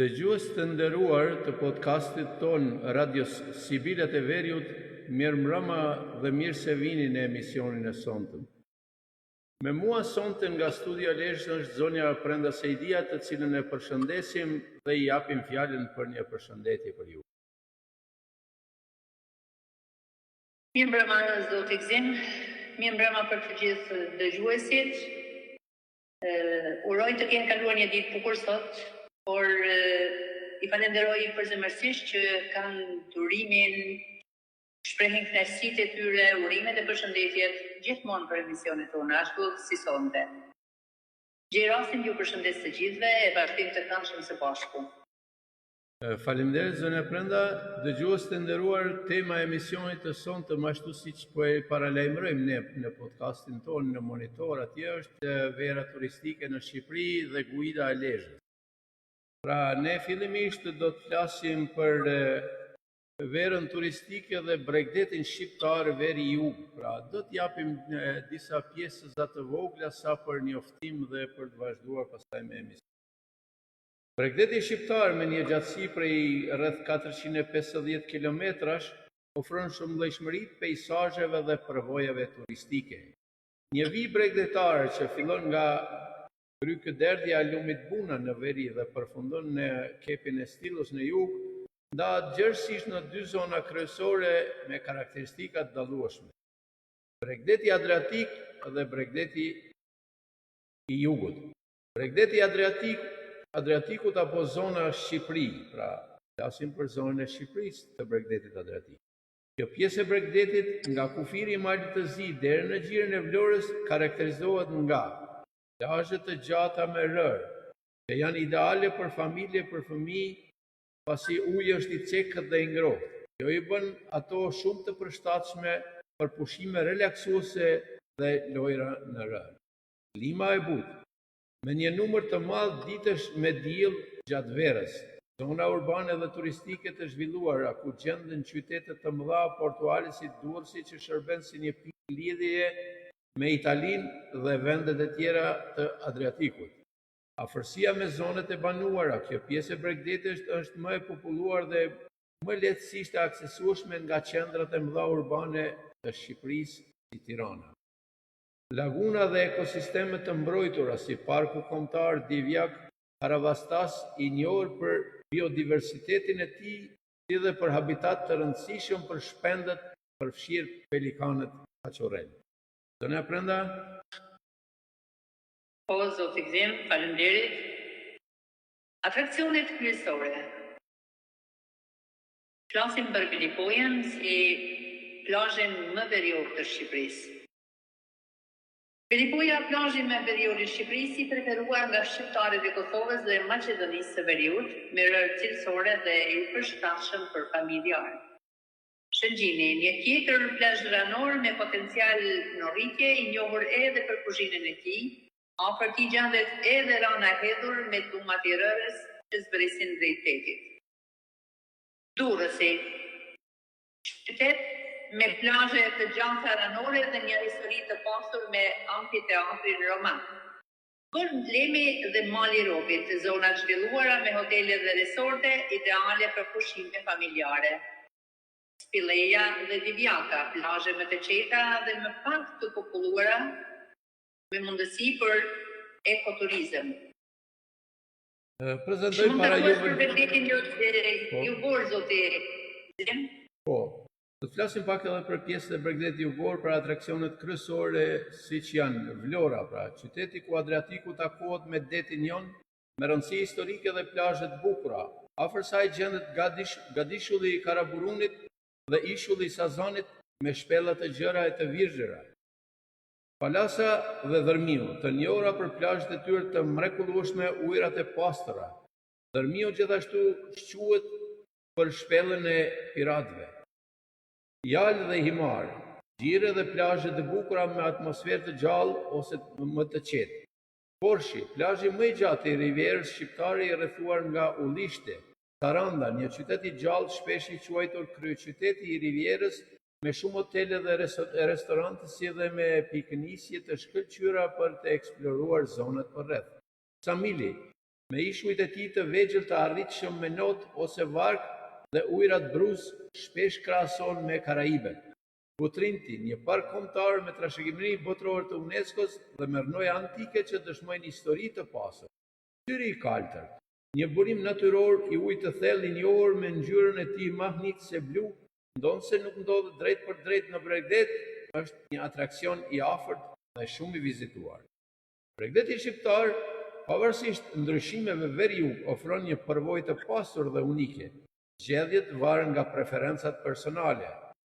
Dëgjues të nderuar të podcastit ton Radios Sibilat e Veriut, mirëmbrëma dhe mirë se vini në emisionin e sonte. Me mua sonte nga studia Lezhë është zonja Prenda Sejdia, të cilën e përshëndesim dhe i japim fjalën për një përshëndetje për ju. Mirëmbrëma zoti Gzim, mirëmbrëma për të gjithë dëgjuesit. Uroj të kenë kaluar një ditë bukur sot, por i falenderoj përzemërsisht që kanë durimin, shprehin kënaqësitë e tyre, urimet e përshëndetjet gjithmonë për emisionet tona, ashtu si sonte. Gjej rastin ju përshëndes të gjithëve e vazhdim të këndshëm së bashku. Faleminderit zonja Prenda. Dëgjues të nderuar, tema e emisionit të sonte, ashtu siç po e paralajmërojmë ne në podcastin tonë në monitor, atje është vera turistike në Shqipëri dhe guida e Lezhës. Pra, ne fillimisht do të flasim për verën turistike dhe Bregdetin shqiptar, veri i Jug. Pra, do të japim disa pjesë të vogla sa për njoftim dhe për të vazhduar pastaj me emision. Bregdeti shqiptar, me një gjatësi prej rreth 450 kilometrash, ofron shumëllojshmëri të peizazheve dhe përvojave turistike. Një vijë bregdetar që fillon nga Krykëderdhja e lumit Buna në veri dhe përfundon në kepin e Stillos në jug, ndahet gjërësisht në dy zona kryesore me karakteristika të dallueshme: Bregdeti Adriatik dhe Bregdeti i Jugut. Bregdeti Adriatikut apo zona Shqipëri, pra flasim për zonën e Shqipërisë të Bregdetit Adriatik. Kjo pjesë e Bregdetit, nga kufiri i malit të Zi deri në xhirin e Vlorës, karakterizohet nga plazhe të gjata me rërë, që janë ideale për familje, për fëmijë, pasi uji është i cekët dhe i ngrohtë. Kjo i bën ato shumë të përshtatshme për pushime relaksuese dhe lojra në rërë. Klima e butë, me një numër të madh ditësh me diell gjatë verës. Zona urbane dhe turistike të zhvilluara, ku gjenden qytete të mëdha portuale si Durrësi, që shërben si një pikë lidhjeje me Italinë dhe vendet e tjera të Adriatikut. Afërsia me zonet e banuara, kjo pjesë e Bregdetit është më e populluar dhe më lehtësisht e aksesueshme nga qendrat e mëdha urbane të Shqipërisë, si Tirana. Laguna dhe ekosistemet të mbrojtura si Parku Kombëtar Divjak Karavastas, i njohur për biodiversitetin e tij, si dhe për habitat të rëndësishëm për shpendët, përfshirë pelikanët kaçorrel. Zonja Prenda? Po, zoti Gzim, faleminderit. Atraksionet kryesore. Flasim për Filipojën si plazhin më verior të Shqipërisë. Filipoja, plazhi më verior i Shqipërisë, i preferuar nga shqiptarët e Kosovës dhe Maqedonisë së Veriut, me rërë cilësore dhe i përshtatshëm për familjarë. Shëngjini, një tjetër plazh ranor me potencial norritje, i njohur edhe për kuzhinën e tij, afër tij gjendet edhe rana e hedhur me dumat e rërës që zbresin drejt tetit. Durrësi, qytet me plazhe të gjata ranore dhe një histori të pasur me amfiteatrin roman. Lemi dhe Mali Robit, zona zhvilluara me hotele dhe resorte ideale për pushime familjare. Spileja dhe Divjaka, plazhe më të qeta dhe më pak të populluara, me mundësi për ekoturizëm. Prezantoj para juve. Për Bregdetin jugor, zoti Gzim? Po. Do të flasim pak edhe për pjesën e Bregdetit jugor, për atraksionet kryesore siç janë Vlora, pra qyteti ku Adriatiku takohet me detin Jon, me rëndësi historike dhe plazhe të bukura. Afër saj gjendet Gadishulli i Karaburunit dhe ishulli i Sazanit me shpellat e gjëra e të virgjëra. Palasa dhe Dërmiu, të njohura për plazhet e tyre të mrekullueshme, ujërat e pastëra. Dërmiu gjithashtu shquhet për shpellën e piratëve. Jalë dhe Himar, gjire dhe plazhe të bukura me atmosferë të gjallë ose më të qetë. Porshi, plazhi më i gjatë i rivierës shqiptare, i rrethuar nga Ullishte. Saranda, një qytet i gjallë, shpesh i quajtur kryeqyteti i rivierës, me shumë hotele dhe restorante, si dhe me pikënisje të shkëlqyera për të eksploruar zonat përreth. Samili, me ishujt e tij të vegjël të arritshëm me not ose varg dhe ujërat bruz shpesh krahason me Karaibet. Butrinti, një park kombëtar me trashëgimëri botërore të UNESCO-s dhe me rnoja antike që dëshmojnë histori të pasur. Syri i kaltër, një burim natyror i ujit të thellë i njohur me ngjyrën e tij mahnitëse blu, ndonse nuk ndodhet drejt për drejt në Bregdet, është një atraksion i afërt dhe shumë i vizituar. Bregdeti shqiptar, pavarësisht ndryshimeve ver-jug, ofron një përvojë të pasur dhe unike. Zgjedhjet varen nga preferencat personale.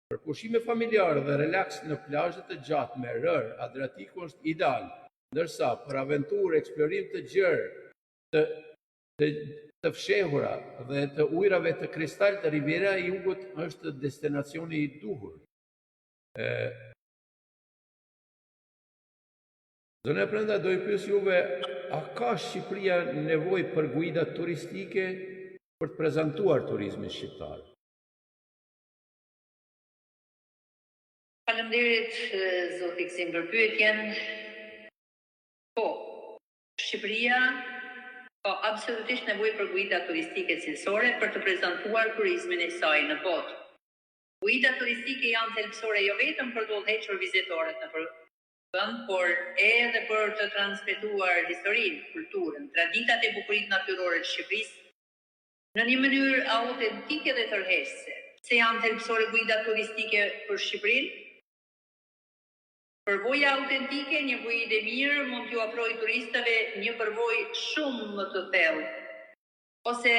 Për pushime familjare dhe relaks në plazhe të gjatë me rër, Adriatiku është ideal, ndërsa për aventurë, eksplorim të gjerë, të fshehura dhe të ujrave të kristal të Riviera e Jugut është destinacioni i duhur. Zona e Prenda, do i pyes juve, a ka Shqipëria nevojë për guida turistike për të prezantuar turizmin shqiptar? Faleminderit, zoti Gzim, për pyetjen. Po, Shqipëria ka absolutisht nevojë për guida turistike cilësore për të prezantuar turizmin e saj në botë. Guida turistike janë thelbësore jo vetëm për të udhëhequr vizitorët në vend, por edhe për të transmetuar historinë, kulturën, traditat e bukuritë natyrore të Shqipërisë në një mënyrë autentike dhe tërheqëse. Se janë thelbësore guida turistike për Shqipërinë? Përvoja autentike, një guidë e mirë mund t'ju ofrojë turistëve një përvojë shumë më të thellë, ose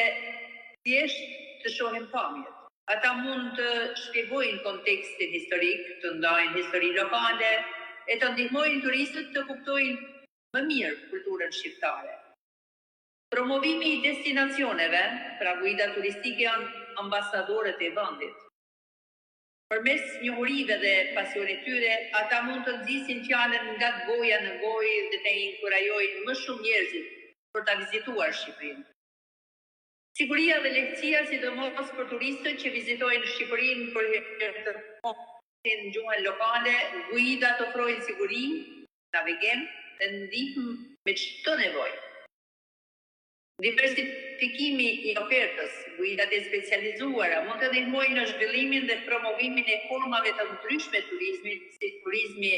thjesht të shohin pamjet. Ata mund të shpjegojnë kontekstin historik, të ndajnë histori lokale, e të ndihmojnë turistët të kuptojnë më mirë kulturën shqiptare. Promovimi i destinacioneve, pra guida turistike janë ambasadorët e vendit. Përmes njohurive dhe pasionit tyre, ata mund të nxisin fjalën nga goja në gojë dhe të inkurajojnë më shumë njerëzit për ta vizituar Shqipërinë. Siguria dhe lehtësia, sidomos për turistët që vizitojnë Shqipërinë për herë të parë në gjuhën lokale, guidat ofrojnë siguri, navigim dhe ndihmë me çdo nevojë. Diversifikimi i ofertës, guidat e specializuara mund të ndihmojnë në zhvillimin dhe promovimin e formave të ndryshme turizmit, si turizmi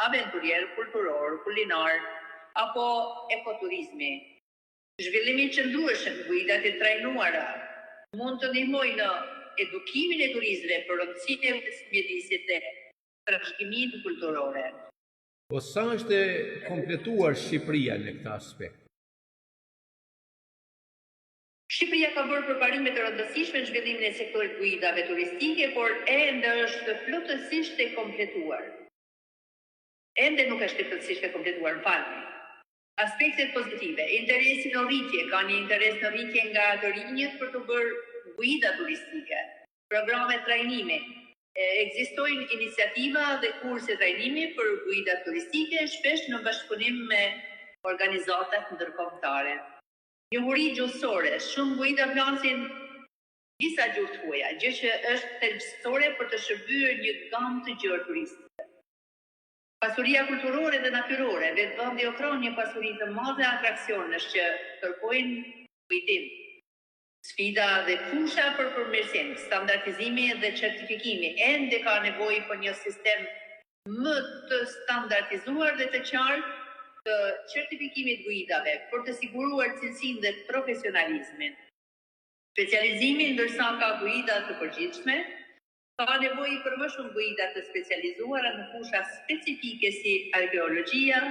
aventurier, kulturor, kulinar apo ekoturizmi. Zhvillimi i qëndrueshëm, guidat e trajnuara mund të ndihmojnë në edukimin e turistëve për rëndësinë e mjedisit dhe trashëgiminë kulturore. Po sa është e kompletuar Shqipëria në këtë aspekt? Shqipëria ka bërë përparime të rëndësishme në zhvillimin e sektorit guidave turistike, por ende është plotësisht e kompletuar. Ende nuk është plotësisht e kompletuar, m'falni. Aspektet pozitive, interesi në rritje, ka një interes në rritje nga të rinjët për të bërë guida turistike, programe trajnimi. Ekzistojnë iniciativa dhe kurse trajnimi për guida turistike, shpesh në bashkëpunim me organizatat ndërkombëtare. Njohuri gjuhësore, shumë guida flasin disa gjuhë të huaja, gjë që është thelbësore për të shërbyer një gamë të gjerë turistëve. Pasuria kulturore dhe natyrore, vetë vendi ofron një pasuri të madhe atraksionesh që kërkojnë kujtim. Sfida dhe fusha për përmirësim, standardizimi dhe certifikimi, ende ka nevojë për një sistem më të standardizuar dhe të qartë të certifikimit guidave për të siguruar cilësinë dhe profesionalizmin. Specializimi, ndërsa ka guida të përgjithshme, ka nevojë për më shumë guida të specializuara në fusha specifike si arkeologjia,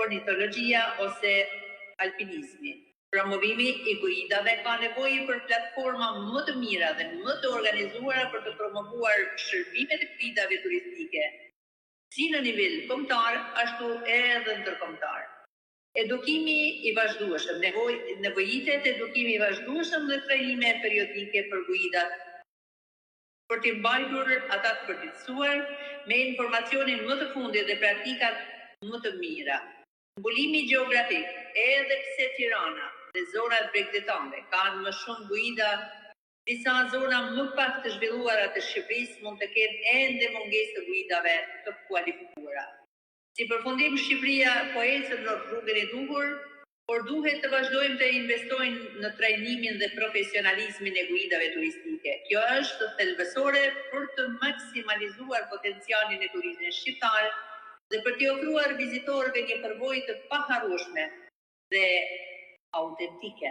ornitologjia ose alpinizmi. Promovimi i guidave ka nevojë për platforma më të mira dhe më të organizuara për të promovuar shërbimet e guidave turistike, si në nivel kombëtar, ashtu edhe ndërkombëtar. Edukimi i vazhdueshëm, nevojitet edukimi i vazhdueshëm dhe trajnime periodike për guidat, për t'i mbajtur ata të përgjithësuar me informacionin më të fundit dhe praktikat më të mira. Mbulimi gjeografik, edhe pse Tirana dhe zonat bregdetane kanë më shumë guida, disa zona më pak të zhvilluara të Shqipërisë mund të kenë ende mungesë të guidave të kualifikuara. Si përfundim, Shqipëria po ecën në rrugën e duhur por duhet të vazhdojmë të investojmë në trajnimin dhe profesionalizmin e guidave turistike. Kjo është thelbësore për të maksimalizuar potencialin e turizmit shqiptar dhe për t'i ofruar vizitorëve një përvojë të paharrueshme dhe autentike.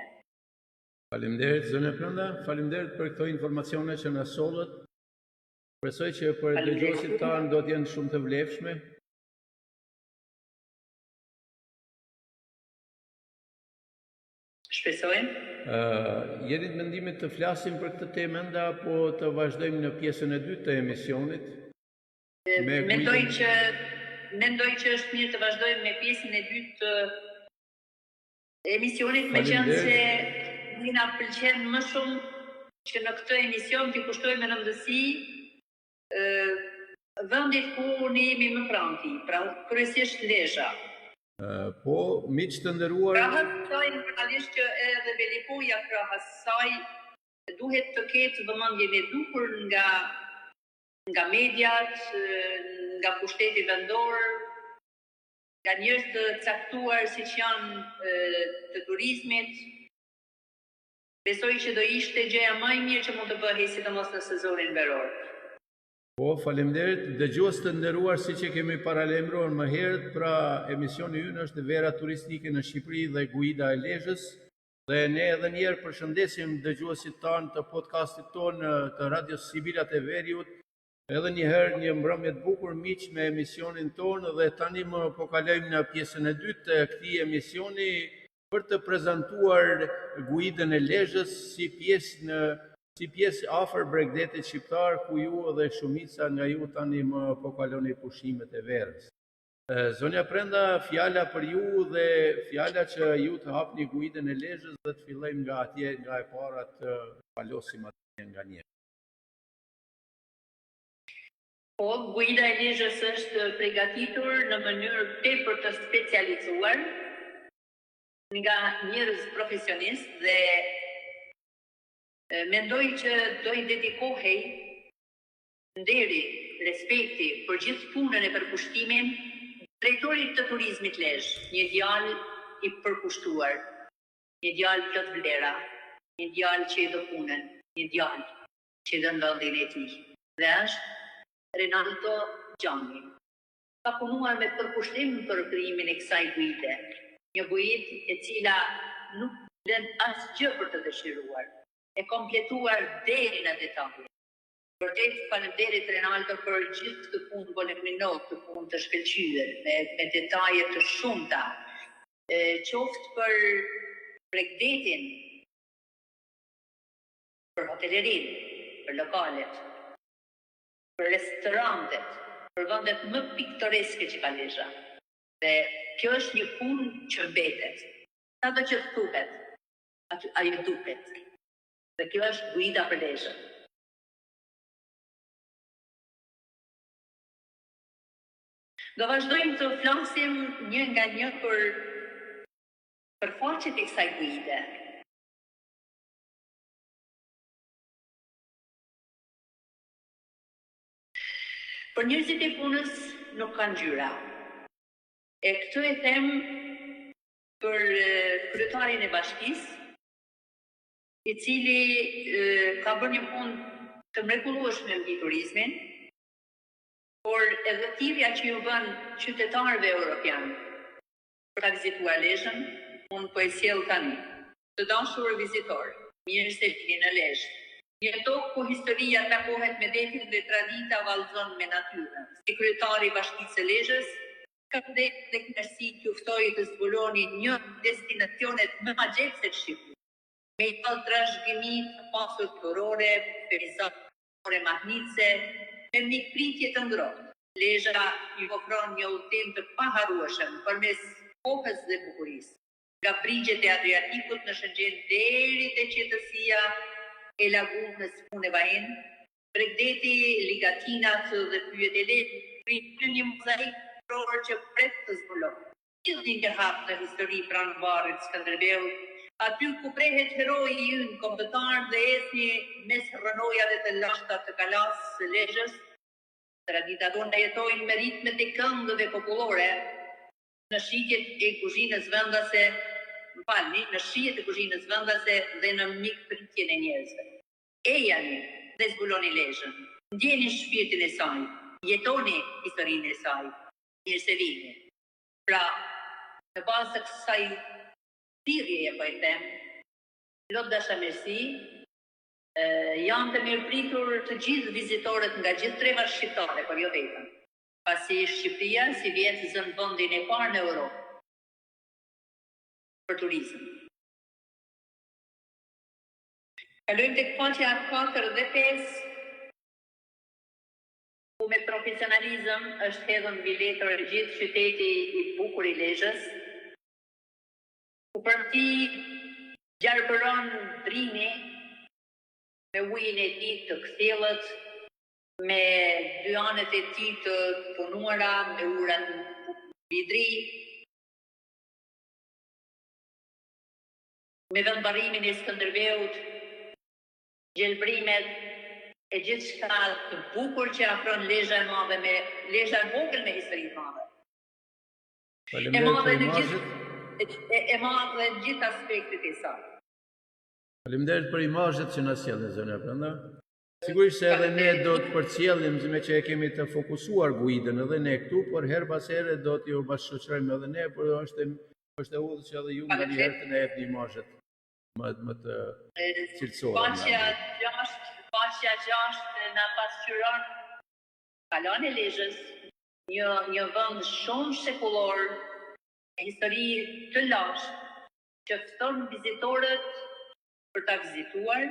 Faleminderit zonja Pranda, faleminderit për këto informacione që na sollët. Presoj që për dëgjuesit tanë do të jenë shumë të vlefshme. Shpresojmë. Jeni të mendimit të flasim për këtë temë enda, apo të vazhdojmë në pjesën e dytë të emisionit? Mendoj që është mirë të vazhdojmë me pjesën e dytë të emisionit, meqenëse se na pëlqen më shumë që në këtë emision t'i kushtojmë rëndësi vendit ku ne jemi më pranë, pra kryesisht Lezhë. Po, miq të nderuar, krahas saj normalisht që edhe Belipoja krahas saj duhet të ketë vëmendjen e duhur nga mediat, nga pushteti vendor, nga njerëz të caktuar siç janë të turizmit. Besoj që do ishte gjëja më e mirë që mund të bëhej sidomos në sezonin veror. Po, faleminderit. Dëgjues të nderuar, siç e kemi paralajmëruar më herët, pra emisioni ynë është vera turistike në Shqipëri dhe guida e Lezhës. Dhe ne edhe një herë përshëndesim dëgjuesit tanë të podcastit tonë të Radios Sibilat e Veriut. Edhe një herë një mbrëmje të bukur miq me emisionin tonë, dhe tani më po kalojmë në pjesën e dytë të këtij emisioni për të prezantuar guidën e Lezhës si pjesë afër Bregdetit shqiptar, ku ju dhe shumica nga ju tani më po kaloni pushimet e verës. Zonja Pranda, fjala për ju dhe fjala që ju të hapni guidën e Lezhës dhe të fillojmë nga atje, nga e para të palosim atje nga një. Po, guida e Lezhës është përgatitur në mënyrë tepër të specializuar nga njerëz profesionist dhe mendoj që do i dedikohej nderi, respekti për gjithë punën e përkushtimin drejtorit të turizmit Lezhë, një djalë i përkushtuar, një djalë plot vlera, një djalë që i do punën, një djalë që i do vendin e tij. Dhe është Rinaldo Gjani. Ka punuar me përkushtim për krijimin e kësaj guide, një guidë e cila nuk lën asgjë për të dëshiruar, e kompletuar deri në detaj. Vërtet faleminderit Rinaldo për gjithë këtë punë voluminoze, këtë punë të shkëlqyer me detaje të shumta, qoftë për Bregdetin, për hotelerin, për lokalet, për restorantet, për vendet më piktoreske që ka Lezhë. Dhe kjo është një punë që mbetet. Sado që thuhet, ajo duket. Dhe kjo është guida për Lezhën. Do vazhdojmë të flasim një nga një për faqet e kësaj guide. Për njerëzit e punës nuk kanë ngjyra. E këtë e them për kryetarin e bashkisë, i cili ka bërë një punë të mrekullueshme mbi turizmin, por edhe thirrja që ju bën qytetarëve europian për ta vizituar Lezhën, unë po e sjell tani. Të dashur vizitor, mirë se vini në Lezhë. Një tokë ku historia takohet me detin dhe tradita vallëzon me natyrën. Si kryetari i Bashkisë së Lezhës, kam dhe kënaqësi t'ju ftoj të zbuloni një destinacionet më magjepse të Shqipërisë. Me i të trashëgimi të pasur turore, perizore mahnice, me mikpritje të ngrohtë. Lezhë ju ofron një udhtim të paharrueshëm përmes kohës dhe bukurisë. Nga brigjet e Adriatikut në Shënxen deri te qetësia e lagunës Funevajin, Bregdeti, Ligatinat dhe pyjet e Lezhë, një mozaik turor që pret të zbulohet. Gjithë një hap në histori pranë varrit Skënderbeu, aty ku prehet heroi ynë kombëtar dhe ecni mes rrënojave të lashta të kalasë së Lezhës. Tradita tona jetojnë me ritmet e këngëve popullore, në shitjet e kuzhinës vendase në shijet e kuzhinës vendase dhe në mikpritjen e njerëzve. Ejani dhe zbuloni lezhën, ndjeni shpirtin e saj, jetoni historinë e saj, mirë se vini. Pra, në bazë të kësaj thirrjeje po e them, lot dashamirësi, janë të mirëpritur të gjithë vizitorët nga gjithë trevat shqiptare, por jo vetëm. Pasi Shqipëria si vjet zën vendin e parë në Europë për turizëm. Kalojmë tek faqja 4 dhe 5, ku me profesionalizëm është hedhur mbi letër gjithë qyteti i bukur i Lezhës, ku përmti gjarpëron Drini me ujin e tij të kthjellët, me dy anët e tij të punuara, me urat vidri, me vendbarimin e Skënderbeut, gjelbrimet e gjithçka të bukur që afron Lezhë e madhe me Lezhë e vogël me histori të madhe. E madhe në gjithë aspektet e saj. Faleminderit për imazhet që na sjellën zonja Pranda. Sigurisht se edhe ne do të përcjellim me që e kemi të fokusuar guidën edhe ne këtu, por her pas here do t'ju bashkëshoqërojmë edhe ne, por është e udhë që edhe ju në njëherë të ne jepni imazhet më të cilësore. Faqja 6 na pasqyron kalon e Lezhës, një vend shumë shekullor, me histori të lashtë, që fton vizitorët për ta vizituar.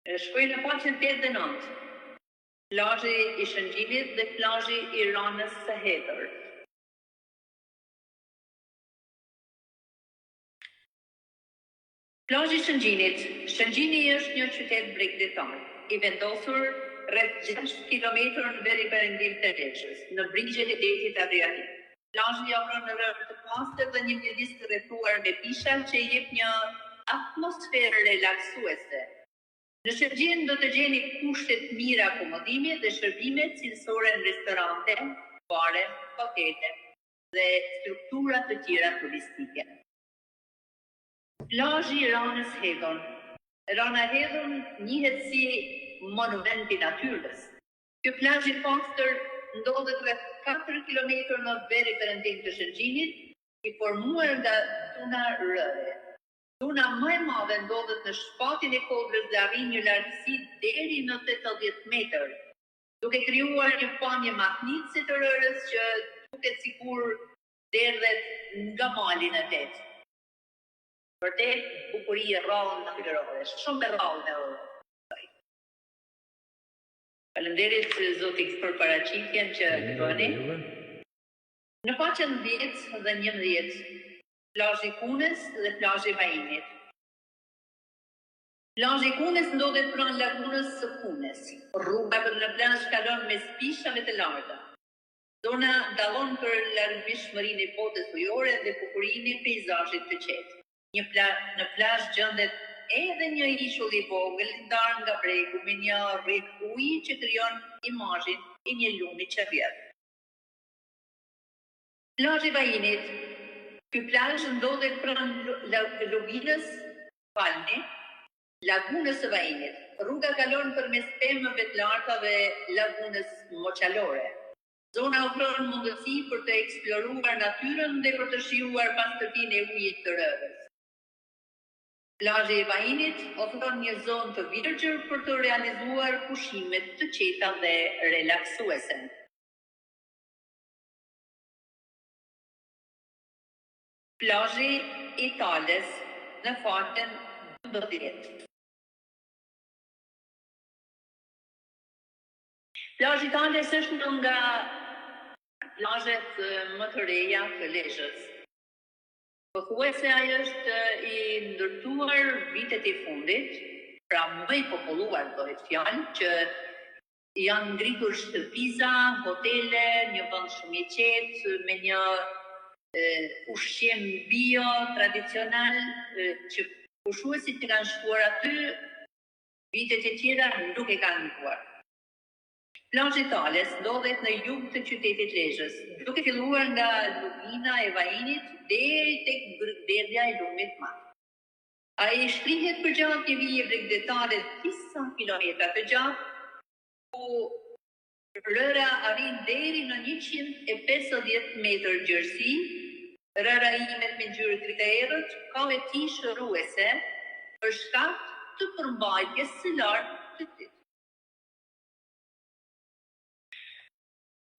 Shkoj në faqen 8 dhe 9. Plazhi i Shëngjinit dhe plazhi i Ranës së Hedhër. Plazhi i Shëngjinit. Shëngjini është një qytet bregdetar, i vendosur rreth 6 kilometër në veriperëndim të Lezhës, në brigjet e detit Adriatik. Plazhi ofron në rrugë të pastër dhe një mjedis të rrethuar me pisha që i jep një atmosferë relaksuese. Në Shëngjin do të gjeni kushte të mira akomodimi dhe shërbime cilësore në restorante, bare, hotele dhe struktura të tjera turistike. Plazhi i Ranës Hedhër. Rana Hedhër njihet si monument i natyrës. Ky plazh i pastër ndodhet rreth 4 kilometër në veriperëndim të Shëngjinit, i formuar nga duna rëre. Duna më e madhe ndodhet në shpatin e Kodrës dhe arrin një lartësi deri në 80 metër, duke krijuar një pamje magnitëse të rërës që duket sikur derdhet nga mali në det. Vërtet, bukuri e rrallë natyrore, shumë e rrallë në Europë. Faleminderit zotit për paraqitjen që bëni. Në faqen 10 dhe 11, plazhi i Kunës dhe plazhi i Vajinit. Plazhi i Kunës ndodhet pranë lagunës së Kunës. Rruga për në plazh kalon mes pishave të larta. Zona dallon për larmishmërinë e botës ujore dhe bukurinë e peizazhit të qetë. Në plazh gjendet edhe një ishull i vogël ndar nga bregu me një rrjet uji që krijon imazhin e një lumi që rrjedh. Plazhi i Vajinit. Ky plazh ndodhet pranë lagunës së Vajinit. Rruga kalon përmes pemëve të larta dhe lagunës moçalore. Zona ofron mundësi për të eksploruar natyrën dhe për të shijuar pastërtinë e ujit të rrëdhës. Plazhi i Vajinit ofron një zonë të virgjër për të realizuar pushimet të qeta dhe relaksuese. Plazhi i Tales në faqen 12. Plazhi i Tales është një nga plazhet më të reja të Lezhës. Pothuajse ai është i ndërtuar vitet e fundit, pra më i populluar bëhet fjalë, që janë ngritur shtëpiza, hotele, një vend shumë i qetë me një ushqim bio tradicional që pushuesit që kanë shkuar aty vitet e tjera nuk e kanë ndikuar. Plazhi i Tales ndodhet në jug të qytetit Lezhës, duke filluar nga lugina e Vajinit deri tek bregderdhja e lumit madh. Ai shtrihet përgjatë një vije bregdetare disa kilometra të gjatë, ku rëra arrin deri në 150 metër gjerësi. Rëra imet me ngjyrë kriterët ka veti shëruese për shkak të përmbajtjes së lartë të tij.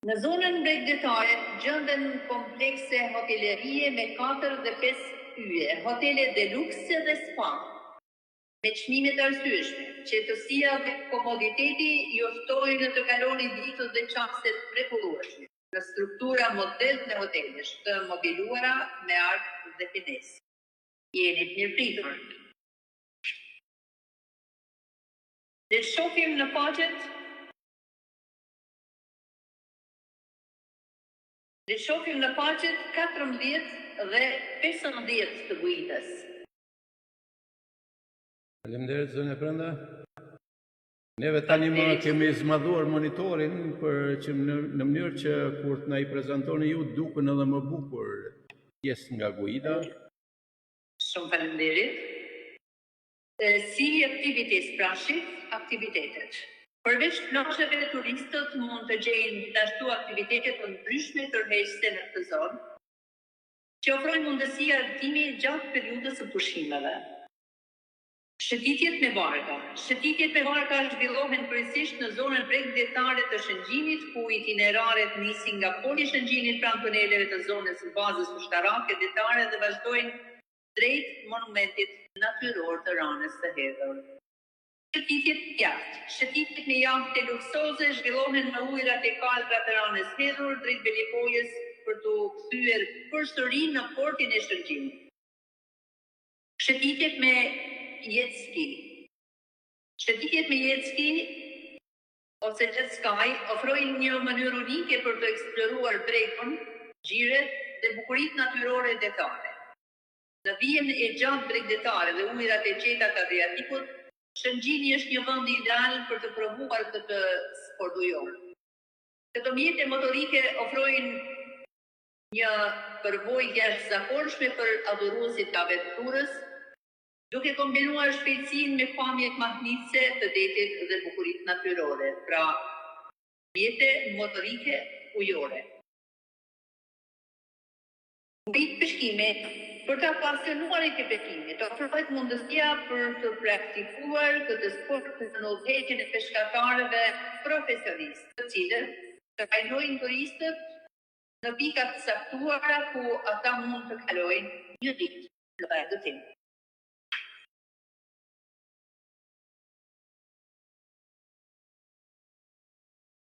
Në zonën bregdetare gjenden komplekse hotelerie me 4 dhe 5 yje, hotele deluxe dhe spa, me çmime të arsyeshme. Qetësia dhe komoditeti ju ftojnë të kaloni ditët dhe çastet mrekullueshme në struktura moderne në hotelesh, të mobiluara me art dhe finesë. Jeni të mirëpritur. Le të shohim në faqet 14 dhe 15 të guidës. Faleminderit zone Prenda. Neve tani më kemi zmadhuar monitorin për që në mënyrë që kur të na i prezantoni ju duken edhe më bukur pjesë nga guida. Shumë faleminderit. Si aktivitet prashit, aktivitetet. Përveç plazheve, turistët mund të gjejnë ashtu aktivitete të ndryshme tërheqëse në këtë zonë, që ofrojnë mundësi argëtimi gjatë periudhës së pushimeve. Shëtitjet me barka. Shëtitjet me barka zhvillohen kryesisht në zonën bregdetare të Shëngjinit, ku itineraret nisin nga poli i Shëngjinit pranë tuneleve të zonës së bazës ushtarake detare dhe vazhdojnë drejt monumentit natyror të Ranës së Hedhur. Shëtitjet jahtë. Shëtitjet me jahte luksoze zhvillohen në ujërat e kaltra të Ranës Hedhur drejt Belipojës për të kthyer përsëri në portin e Shëngjinit. Shëtitjet me jet ski. Shëtitjet me jet ski ose jet ski ofrojnë një mënyrë unike për të eksploruar brekun, xhiret dhe bukuritë natyrore detare. Në vijen e gjatë bregdetare dhe ujërat e qeta të Adriatikut, Shëngjini është një vend ideal për të provuar këtë sport ujor. Këto mjete motorike ofrojnë një përvojë jashtëzakonshme për adhuruesit të aventurës, duke kombinuar shpejtësinë me pamjet mahnitse të detit dhe bukuritë natyrore, pra mjete motorike ujore. Guidë peshkime. Për të pasionuarit e peshkimit, ofrohet mundësia për të praktikuar këtë sport në udhëheqjen e peshkatarëve profesionistë, të cilët të trajnojnë turistët në pika të caktuara ku ata mund të kalojnë një ditë në argëtim.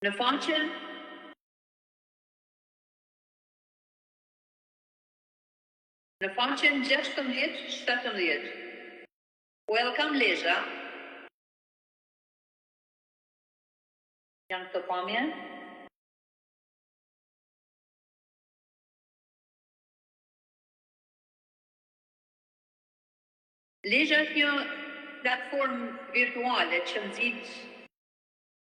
Në faqen Në faqen 16-17, Welcome Lezhë, janë këto pamje. Lezhë është një platformë virtuale që nxit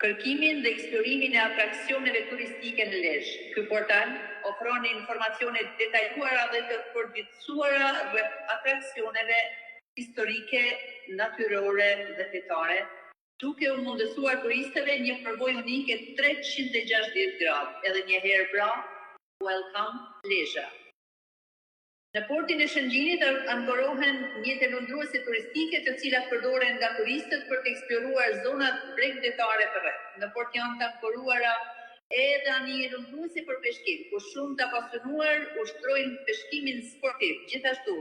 kërkimin dhe eksplorimin e atraksioneve turistike në Lezhë. Ky portal ofron informacione detajuara dhe të përditësuara rreth atraksioneve historike, natyrore dhe fetare, duke u mundësuar turistëve një përvojë unike 360 gradë, edhe një herë pra, Welcome Lezhë. Në portin e Shëngjinit ankorohen mjete lundruese turistike të cilat përdoren nga turistët për të eksploruar zonat bregdetare të rreth. Në port janë të ankoruara edhe anije lundruese për peshkim, ku shumë të apasionuar ushtrojnë peshkimin sportiv. Gjithashtu,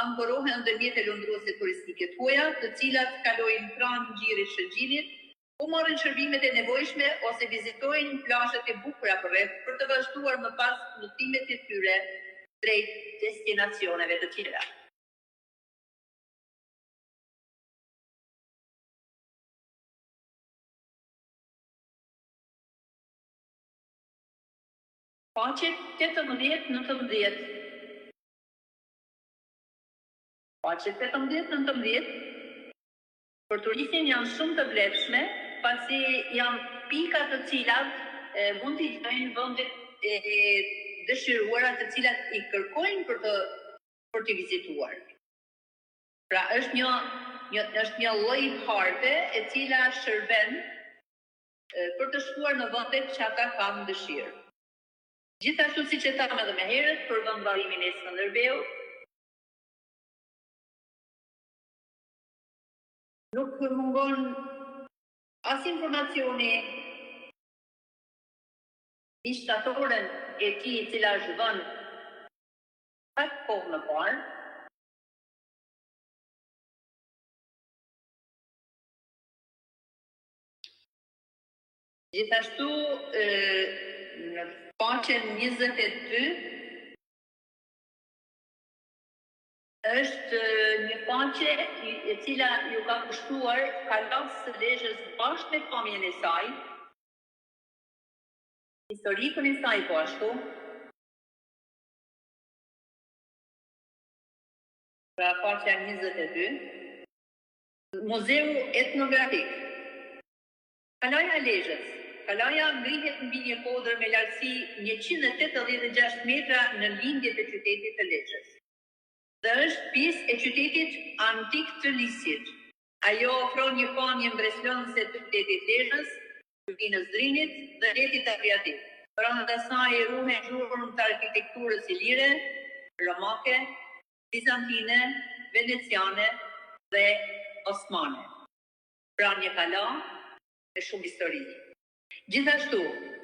ankorohen dhe mjete lundruese turistike të huaja, të cilat kalojnë pranë ngjirrit Shëngjinit, ku marrin shërbimet e nevojshme ose vizitojnë plazhet e bukura për rreth për të vazhduar më pas udhëtimet e tyre drejt destinacioneve të tjera. Faqet 18-19. Faqet 18-19 për turistin janë shumë të vlefshme, pasi janë pika të cilat mund t'i gjojnë vendet e dëshiruara të cilat i kërkojnë për t'i vizituar. Pra është një lloj harte e cila shërben për të shkuar në vendet që ata kanë dëshirë. Gjithashtu siç e thamë edhe më herët për vendvarimin e Skënderbeut, nuk mungon as informacioni i shtatorën e tij e cila është vënë pak kohë më parë. Gjithashtu në faqen 22 është një faqe e cila ju ka kushtuar kalas së Lezhës bashkë me pamjen e saj, historikën e saj po ashtu. Pra faqja 22, Muzeu etnografik. Kalaja e Lezhës. Kalaja ngrihet mbi një kodër me lartësi 186 metra në lindje të qytetit të Lezhës. Dhe është pjesë e qytetit antik të Lisit. Ajo ofron një pamje mbretërore të qytetit Lezhës, Kufinës Drinit dhe Letit Adriatik. Brenda saj ruhen gjurmë të arkitekturës ilire, romake, bizantine, veneciane dhe osmane. Pra një kala e shumë histori. Gjithashtu,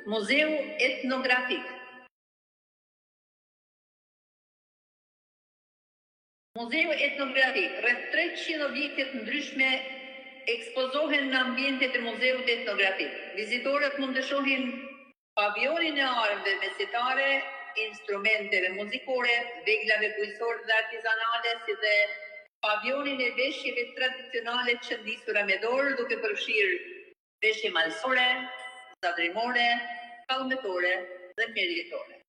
Muzeu etnografik. Muzeu etnografik, rreth 300 objekte të ndryshme ekspozohen në ambientet e muzeut etnografik. Vizitorët mund të shohin pavionin e armëve mesetare, instrumenteve muzikore, veglave bujqësore dhe artizanale, si dhe pavionin e veshjeve tradicionale të qëndisura me dorë, duke përfshirë veshje malsore, zadrimore, kallmetore dhe mjerjetore.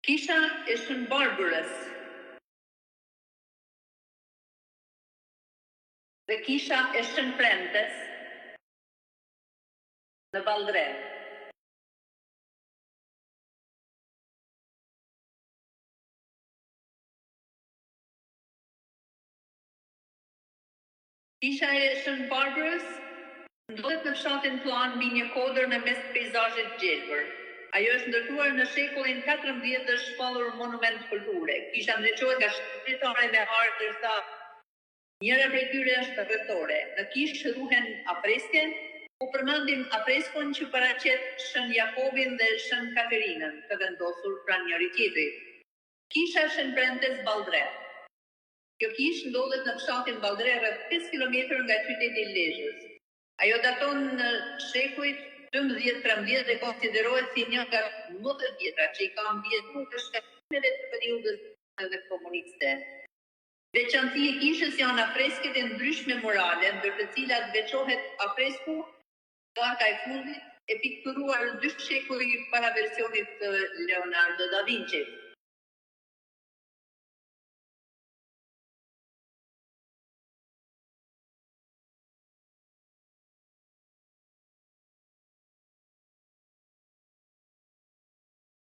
Kisha e Shën Barbërës dhe kisha e Shën Premtes në Ballre. Kisha e Shën Barbërës ndodhet në fshatin Plan mbi një kodër në mes peizazhit gjelbër. Ajo është ndërtuar në shekullin 14 dhe është shpallur monument kulture. Kisha ndriçohet nga shtetëtare me harë, ndërsa njëra prej tyre është rrethore. Në kishë ruhen afreske, ku përmendim afreskon që paraqet Shën Jakobin dhe Shën Katerinën, të vendosur pranë njëri tjetrit. Kisha Shën Premtes Ballre. Kjo kishë ndodhet në fshatin Ballre rreth 5 km nga qyteti i Lezhës. Ajo daton në shekujt 12-13 dhe konsiderohet si një nga më të vjetra që i ka mbjetur të shkatrimeve të periudhës dhe komuniste. Veçanti e kishës janë afresket e ndryshme murale, ndër të cilat veçohet afresku Barka e fundit, e pikturuar 2 shekuj para versionit të Leonardo da Vinci.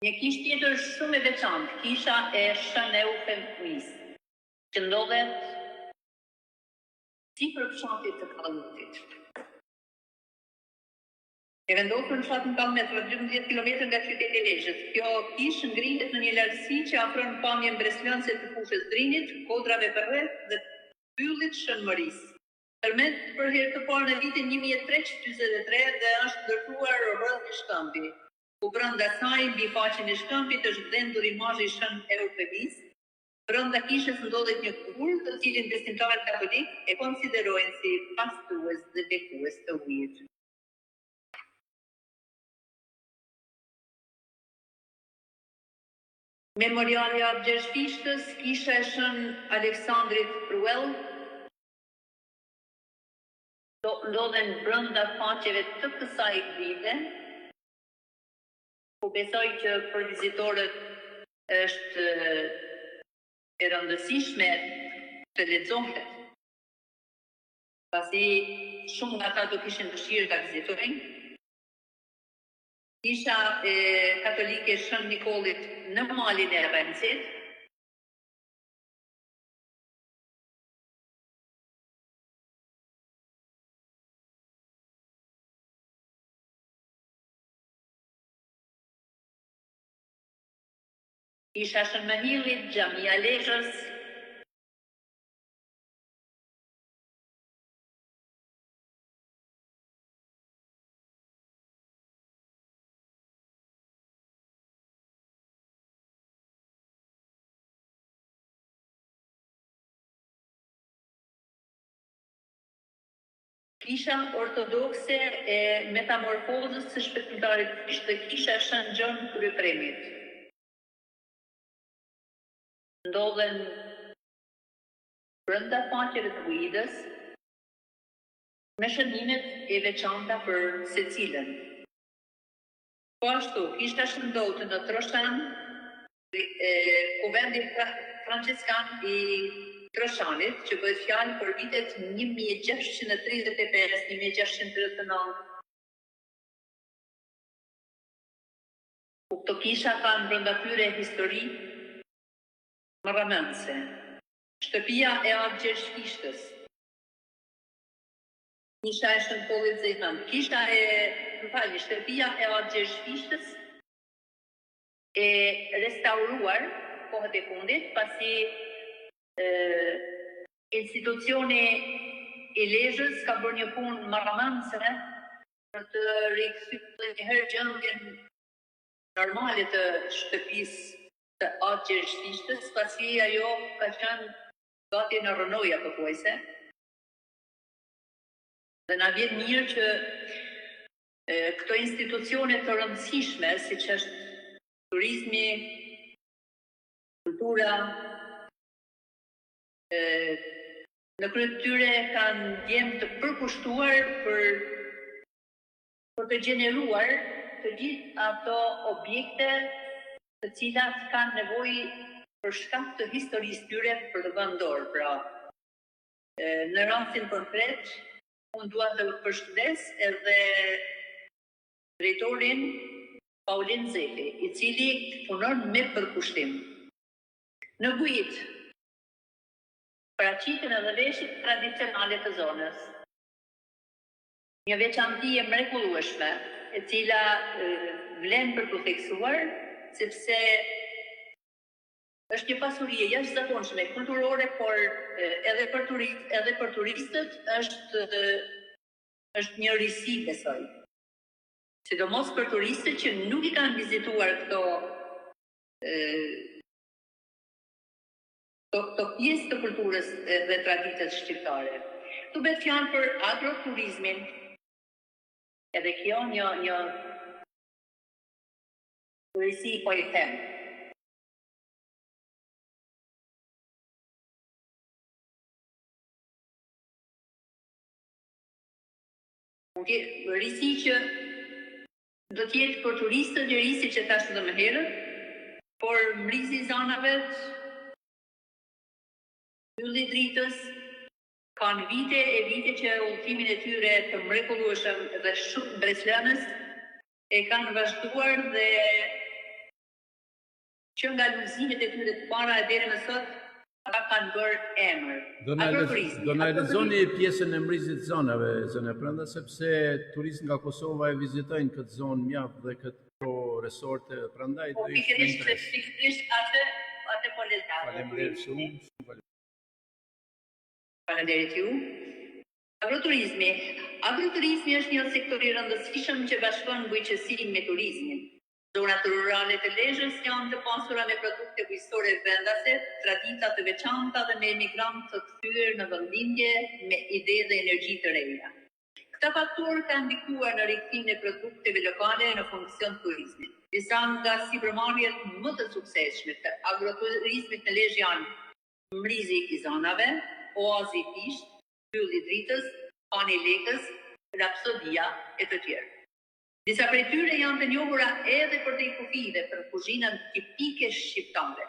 Një kishë tjetër shumë e veçantë, kisha e Shën Eufemis, që ndodhet sipër fshatit të Kallmetit. E vendosur në fshatin Kallmet, rreth 12 km nga qyteti i Lezhës. Kjo kishë ngrihet në një lartësi që afron pamjen mbretërore të fushës Drinit, kodrave përreth dhe pyllit Shënmërisë. Përmet për herë të parë në vitin 1343 dhe është ndërtuar rreth një shkëmbi. Ku brenda saj, mbi faqen e shkëmbit, është vdendur imazhi i Shën Eufemis. Brenda kishës ndodhet një kur, të cilin besimtarët katolik e konsiderojnë si pastrues dhe bekues të ujit. Memoriali i Gjershtishës, kisha e Shën Aleksandrit Pruell, ndodhen brenda faqeve të kësaj grite. Po besoj që për vizitorët është e rëndësishme të lexohet pasi shumë nga ata do kishin dëshirë ta vizitojnë. Kisha katolike Shën Nikollit në malin e Rremcit, kisha Shën Mahillit, Xhamia Lezhës, kisha ortodokse e metamorfozës së shpëtimtarit Krisht dhe kisha Shën Gjon Kryepremit. Ndodhen brenda faqeve të Buidës me shënimet e veçanta për secilën. Po ashtu, kishte shëndotë në Troshan, kuvendi franciskan i Troshanit, që bëhet fjalë për vitet 1635-1639. Këto kisha kanë brenda tyre histori marramendse. Shtëpia e Atë Gjershkishtës, kisha e Shën Pollit Zejhan, shtëpia e Atë Gjershkishtës e restauruar kohët e fundit, pasi institucioni i Lezhës ka bërë një punë marramendse për të rikthyer njëherë gjendjen normale të shtëpisë të Atë Gjershkishtës, pasi ajo ka qenë gati në rënoja pothuajse. Dhe na vjen mirë që këto institucione të rëndësishme, siç është turizmi, kultura, në krye të tyre kanë ndjemë të përkushtuar për të gjeneruar të gjithë ato objekte të cilat kanë nevojë për shkak të historisë tyre për të vënë dorë. Pra, në rastin konkret, unë dua të përshëndes edhe drejtorin Paulin Zefi, i cili punon me përkushtim. Në Buit, paraqiten edhe veshjet tradicionale të zonës. Një veçanti e mrekullueshme, e cila vlen për të theksuar, sepse është një pasuri e jashtëzakonshme kulturore, por edhe për turistët është një risi, besoj. Sidomos për turistët që nuk i kanë vizituar këto pjesë të kulturës dhe traditës shqiptare. Tu bëhet fjalë për agroturizmin. Edhe kjo një risi, po i them. Risi që do t'jetë për turistët një risi që thashë dhe më herët, por mrizi zanave, ylli dritës, kanë vite e vite që udhëtimin e tyre të mrekullueshëm dhe shumë breslënës e kanë vazhduar dhe që nga luzimet e tyre të para e deri më sot ata kanë bërë emër. Do na lexoni pjesën e mrizit zonave, zona Pranda, sepse turistë nga Kosova e vizitojnë këtë zonë mjaft dhe këto resorte, prandaj do ishte interes. Pikërisht atë po lexoj. Faleminderit shumë. Faleminderit ju. Agroturizmi është një sektor i rëndësishëm që bashkon bujqësinë me turizmin. Zonat rurale të Lezhës janë të pasura me produkte bujqësore vendase, tradita të veçanta dhe me emigrantë të kthyer në vendimje me ide dhe energji të reja. Këta faktorë kanë ndikuar në rikthimin e produkteve lokale në funksion turizmit. Disa nga sipërmarrjet më të suksesshme të agroturizmit në Lezhë janë mrizi i zonave, oazi Pisht, ylli dritës, pani lekës, rapsodia e të tjerë. Disa prej tyre janë të njohura edhe për të kufive për kuzhinën tipike shqiptare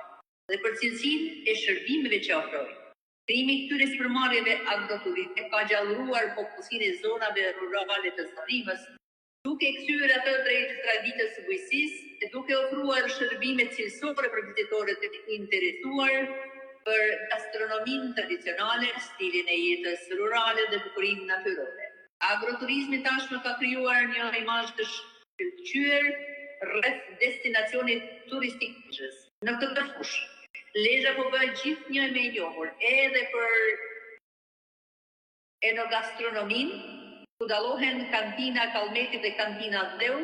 dhe për cilësinë e shërbimeve që ofrojnë. Krimi I këtyre sipërmarrjeve agroturistike ka gjallëruar popullsinë e zonave rurale të Sarrimës, duke kthyer atë drejt traditës së bujqësisë e duke ofruar shërbime cilësore për vizitorët e interesuar për gastronominë tradicionale, stilin e jetës rurale dhe bukurinë natyrore. Agroturizmi tashmë ka krijuar një imazh të shkëlqyer rreth destinacionit turistik. Në këtë fushë, Lezhë po bëhet gjithnjë më e njohur edhe për enogastronominë, ku dallohen kantina Kallmeti dhe kantina Dheu,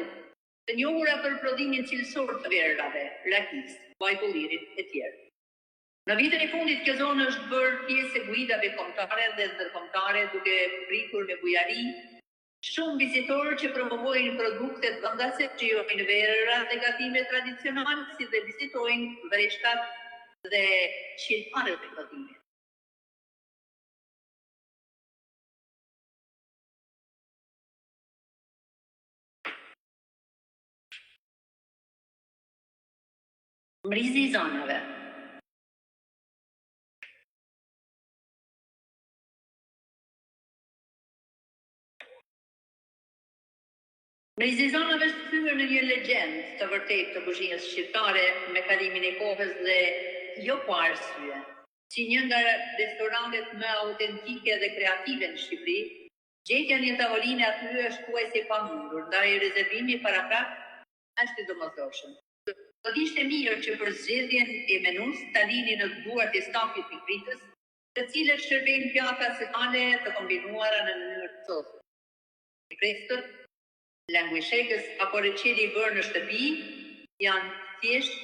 të njohura për prodhimin cilësor të verave, rakisë, vajtullirit e tjerë. Në vitin e fundit, kjo zonë është bërë pjesë e guidave kombëtare dhe ndërkombëtare, duke pritur me bujari shumë vizitorë që promovojnë produktet vendase, shijojnë vera dhe gatime tradicionale, si dhe vizitojnë breshtat dhe shqiptarët e gatime. Mrizi I zonave. Mrizi I zonave është kthyer në një legjendë të vërtetë të kuzhinës shqiptare me kalimin e kohës dhe jo pa arsye. Si një nga restorantet më autentike dhe kreative në Shqipëri, gjetja një tavoline aty është thuajse e pamundur, ndaj rezervimi paraprak është I domosdoshëm. Do të ishte mirë që për zgjedhjen e menus ta lini në duart e stafit pikritës, të cilët shërbejnë pjata sekale të kombinuara në mënyrë të thosur. Prestët, languishekës apo reçeli I bërë në shtëpi janë thjesht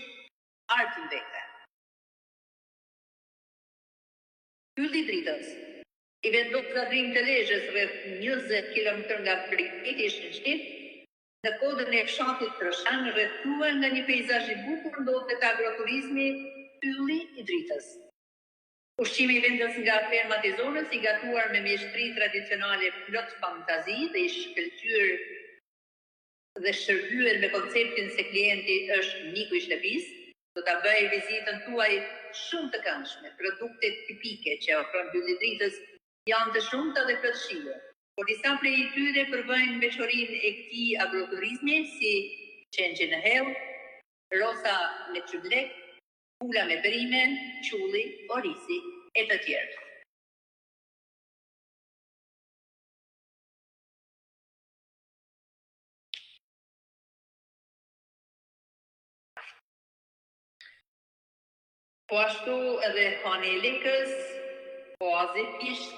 art në vete. Ylli I dritës. I vendos zadrim të Lezhës rreth 20 km nga Brigeti I Shënqit, në kodën e fshatit Troshan, rrethuar nga një peizazh I bukur, ndodhet agroturizmi Ylli I dritës. Ushqimi I vendos nga fermat e zonës, I gatuar me mjeshtri tradicionale plot fantazi dhe I shkëlqyer dhe shërbyer me konceptin se klienti është miku I shtëpisë, do ta bëj vizitën tuaj shumë të këndshme. Produktet tipike që ofron Ylli I dritës janë të shumta dhe plotësishme, por disa prej tyre përbëjnë veçorinë e këtij agroturizmi, si qenxhe në hell, rosa me çyblek, pula me perime, qulli, orisi e të tjerë. Po ashtu edhe hani I lekës, oazi pisht,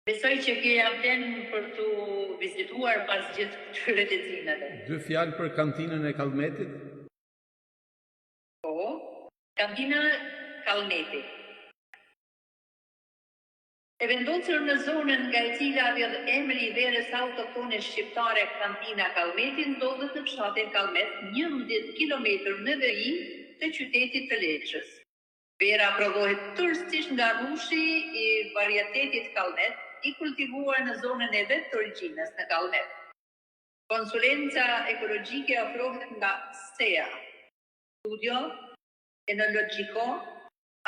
besoj që kjo jam den për të vizituar pas gjithë këtyre leximinave. 2 fjalë për kantinën e Kallmetit. Po, kantina Kallmeti. E vendosur në zonën nga e cila vjedh emri I verës autoktone shqiptare kantina Kallmeti, ndodhet në fshatin Kallmet, 11 kilometër në veri të qytetit të Lezhës. Vera prodhohet tërësisht nga rushi I varietetit Kallmet, I kultivuar në zonën e vet të origjinës në Kallmet. Konsulenca ekologjike ofrohet nga SEA, Studio Enologico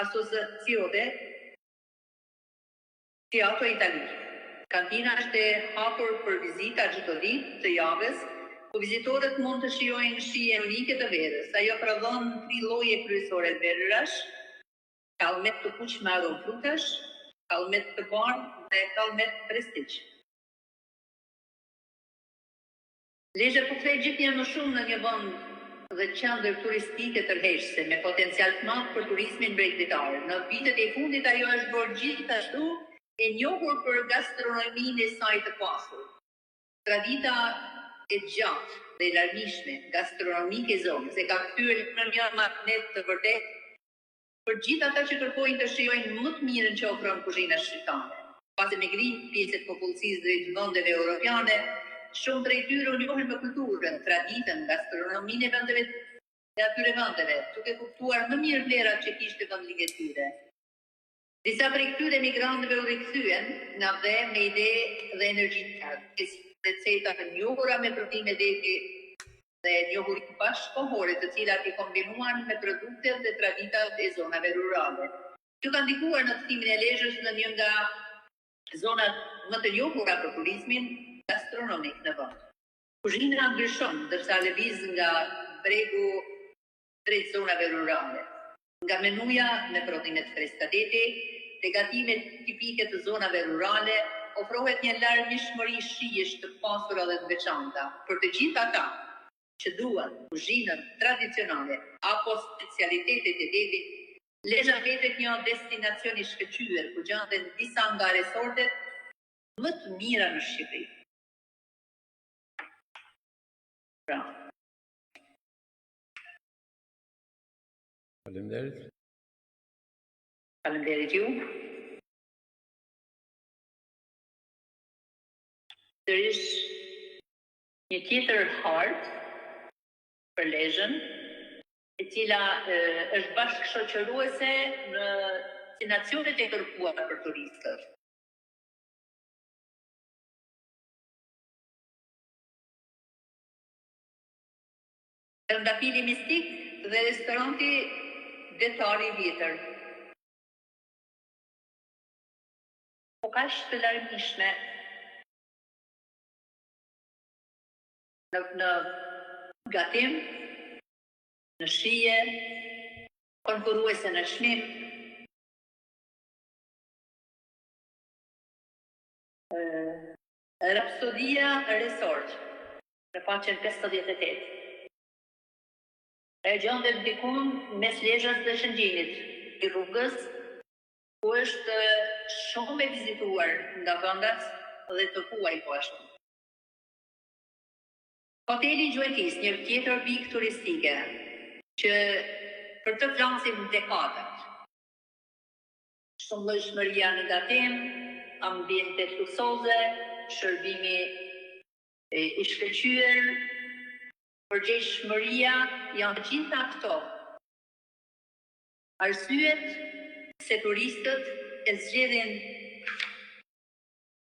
Associazione Teatro Itali. Kantina është e hapur për vizita çdo ditë të javës, ku vizitorët mund të shijojnë shije unike të verës. Ajo prodhon 3 lloje kryesore verësh: kallmet të kuq me aromë frutash, kallmet të bardhë dhe kallmet prestigj. Lezhë po kthej gjithnjë më shumë në një vend dhe qendër turistike tërheqëse me potencial të madh për turizmin bregdetar. Në vitet e fundit ajo është bërë gjithashtu e njohur për gastronominë e saj të pasur. Tradita e gjatë dhe larmishme gastronomike e zonës e ka kthyer në një magnet të vërtetë për gjithë ata që kërkojnë të shijojnë më të mirën që ofron kuzhina shqiptare. Pas emigrimit pjesë të popullsisë drejt vendeve europiane, shumë prej tyre u njohin me kulturën, traditën, gastronominë e vendeve të atyre vendeve, duke kuptuar më mirë vlerat që kishte vendlindja e tyre. Disa prej këtyre migrantëve u rikthyen nga dhe me ide dhe energji të lartë, receta të njohura me prodhime deti dhe njohuri bashkëkohore të cilat i kombinuan me produktet dhe traditat e zonave rurale. Kjo ka ndikuar në kthimin e Lezhës në një nga zonat më të njohura për turizmin gastronomik në vend. Kuzhina ndryshon ndërsa lëviz nga bregu drejt zonave rurale. Nga menuja me prodhime të freskëta deti, te gatimet tipike të zonave rurale, ofrohet një larmishmëri shijesh të pasura dhe të veçanta për të gjithë ata që duan kuzhinën tradicionale apo specialitetet e detit. Lezhë mbetet një destinacion i shkëlqyer ku gjenden disa nga resortet më të mira në Shqipëri. Pra. Faleminderit. Faleminderit ju. Sërish një tjetër hartë për Lezhën, e cila është bashkëshoqëruese në destinacionet e kërkuara për turistët. Trëndafili mistik dhe restoranti Detari Vjetër. Po kaq të larmishme në gatim, në shije, konkuruese në çmim, Rapsodia Resort në faqen 58. E gjendet dikun mes Lezhës dhe Shëngjinit, i rrugës, ku është shumë e vizituar nga vendat dhe të huaj po ashtu. Hoteli Gjuetis, një tjetër pikë turistike, që për të flasim dekadat. Shumëllojshmëria në gatim, ambiente luksoze, shërbimi i shkëlqyer, përgjegjshmëria, janë gjitha këto arsyet se turistët e zgjedhin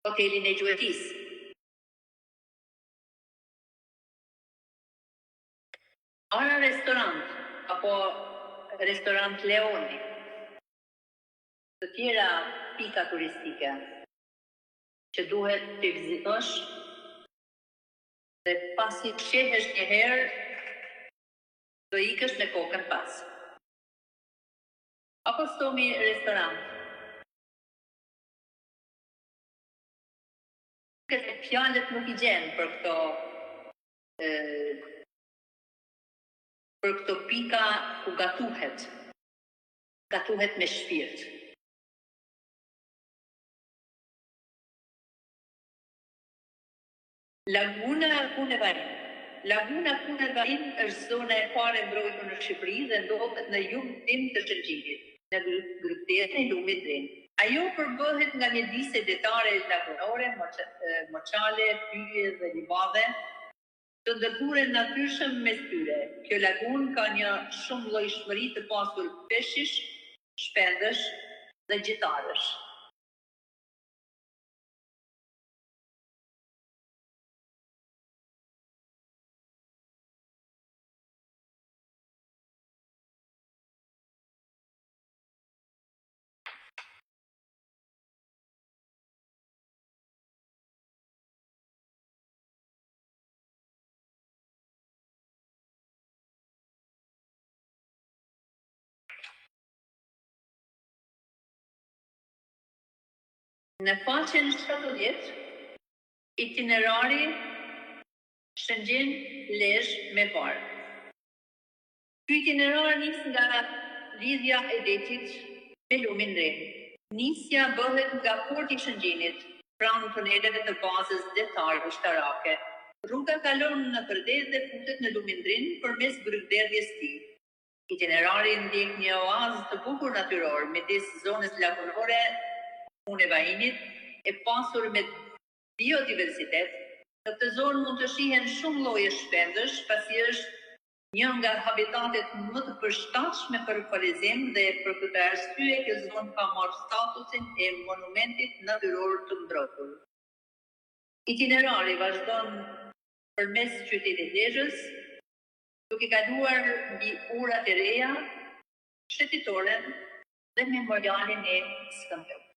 hotelin e Gjuetis. Ara restorant, apo restorant Leoni, të tjera pika turistike që duhet të vizitosh dhe pasi të shehesh një herë, do ikësh me kokën pas. Apostomi restorant. Këtë fjalët nuk I gjen për këto pika ku gatuhet me shpirt. Laguna Kunevarin. Laguna Kunevarin është zona e parë e mbrojtur në Shqipëri dhe ndodhet në jugtim të Shëngjinit, në gruptetin e lumit Dren. Ajo përbëhet nga mjedise detare lagunore, moçale, pyje dhe libadhe, të ndërtuar natyrshëm mes tyre. Kjo lagunë ka një shumëllojshmëri të pasur peshish, shpendësh dhe gjitarësh. Në faqen 70, itinerari Shëngjin Lezhë me parë. Ky itinerar nis nga lidhja e detit me lumin Dren. Nisja bëhet nga porti I Shëngjinit, pranë tuneleve të bazës detare ushtarake. Rruga kalon në përdet dhe futet në lumin Dren përmes brygderdhjes së tij. Itinerari ndjek një oazë të bukur natyror midis zonës lagunore Kunevarinit e pasur me biodiversitet. Në këtë zonë mund të shihen shumë lloje shpendësh, pasi është një nga habitatet më të përshtatshme për vallëzim dhe për këtë arsye kjo zonë ka marrë statusin e monumentit natyror të mbrojtur. Itinerari vazhdon përmes qytetit Lezhës, duke kaluar mbi urat e reja, shtetitoren dhe memorialin e Skënderbeut.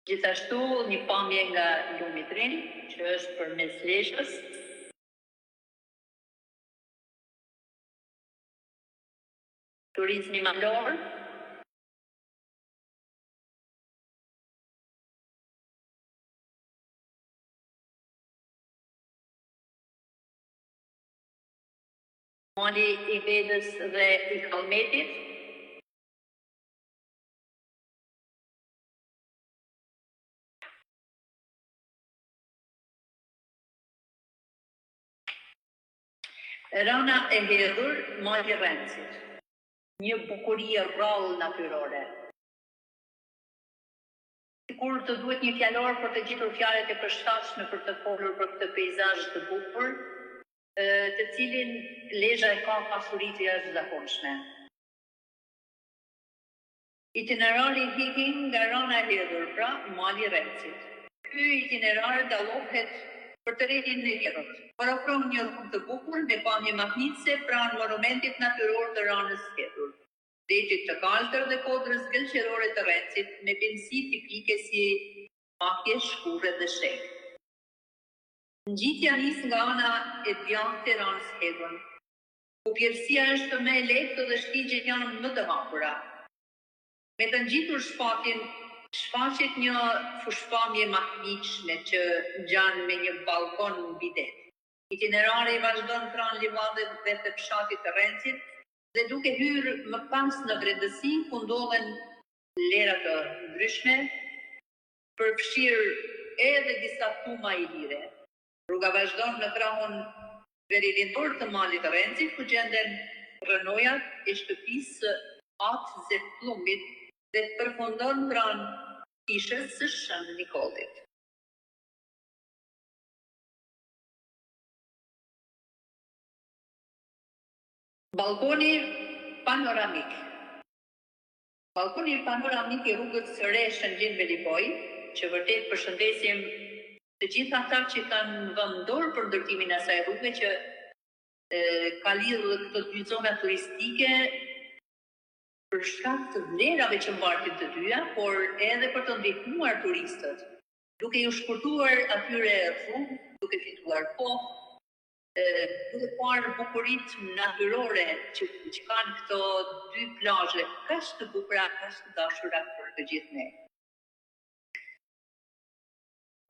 Gjithashtu një pamje nga lumi i Trin, që është përmes Lezhës. Turizmi malor. Mali i Vedës dhe i Kalmetit. Rana e hedhur, mali i Rencit. Një bukuri rrallë natyrore. Sikur të duhet një fjalor për të gjetur fjalët e përshtatshme për të folur për këtë peizazh të bukur, të cilin Lezhë e ka pasuritë e jashtëzakonshme. Itinerari hikin nga rana e hedhur, pra mali i Rencit. Ky itinerar dallohet për të rrethin e Hedhës. Por ofron një rrugë të bukur me pamje mahnitse pranë monumentit natyror të ranës së hedhur. Detit të kaltër dhe kodrës gëlqërore të Rencit me pemësi tipike si makje, shkurre dhe shekë. Ngjitja nis nga ana e djathtë të ranës së hedhur, ku pjerësia është më e lehtë dhe shtigjet janë më të hapura. Me të ngjitur shfaqet një fushpamje mahnitshme që ngjan me një balkon mbi det. Itinerari vazhdon pranë livadëve të fshatit të Rencit dhe duke hyrë më pas në Vredësi ku ndodhen lera të ndryshme, përfshirë edhe disa tuma ilire. Rruga vazhdon në krahun verilindor të malit të Rencit ku gjenden rënojat e shtëpisë Atë Zeflumbit dhe përfundon pranë kishës së Shën Nikollit. Balkoni panoramik. Balkoni panoramik i rrugës së re Shëngjin Velipoj, që vërtet përshëndesim të gjithë ata që kanë vënë dorë për ndërtimin e asaj rruge që ka lidhur këto dy zona turistike për shkak të vlerave që mbartin të dyja, por edhe për të ndihmuar turistët, duke ju shkurtuar atyre rrugë, duke fituar kohë, duke parë bukuritë natyrore që kanë këto dy plazhe, kaq të bukura, kaq të dashura për të gjithë ne.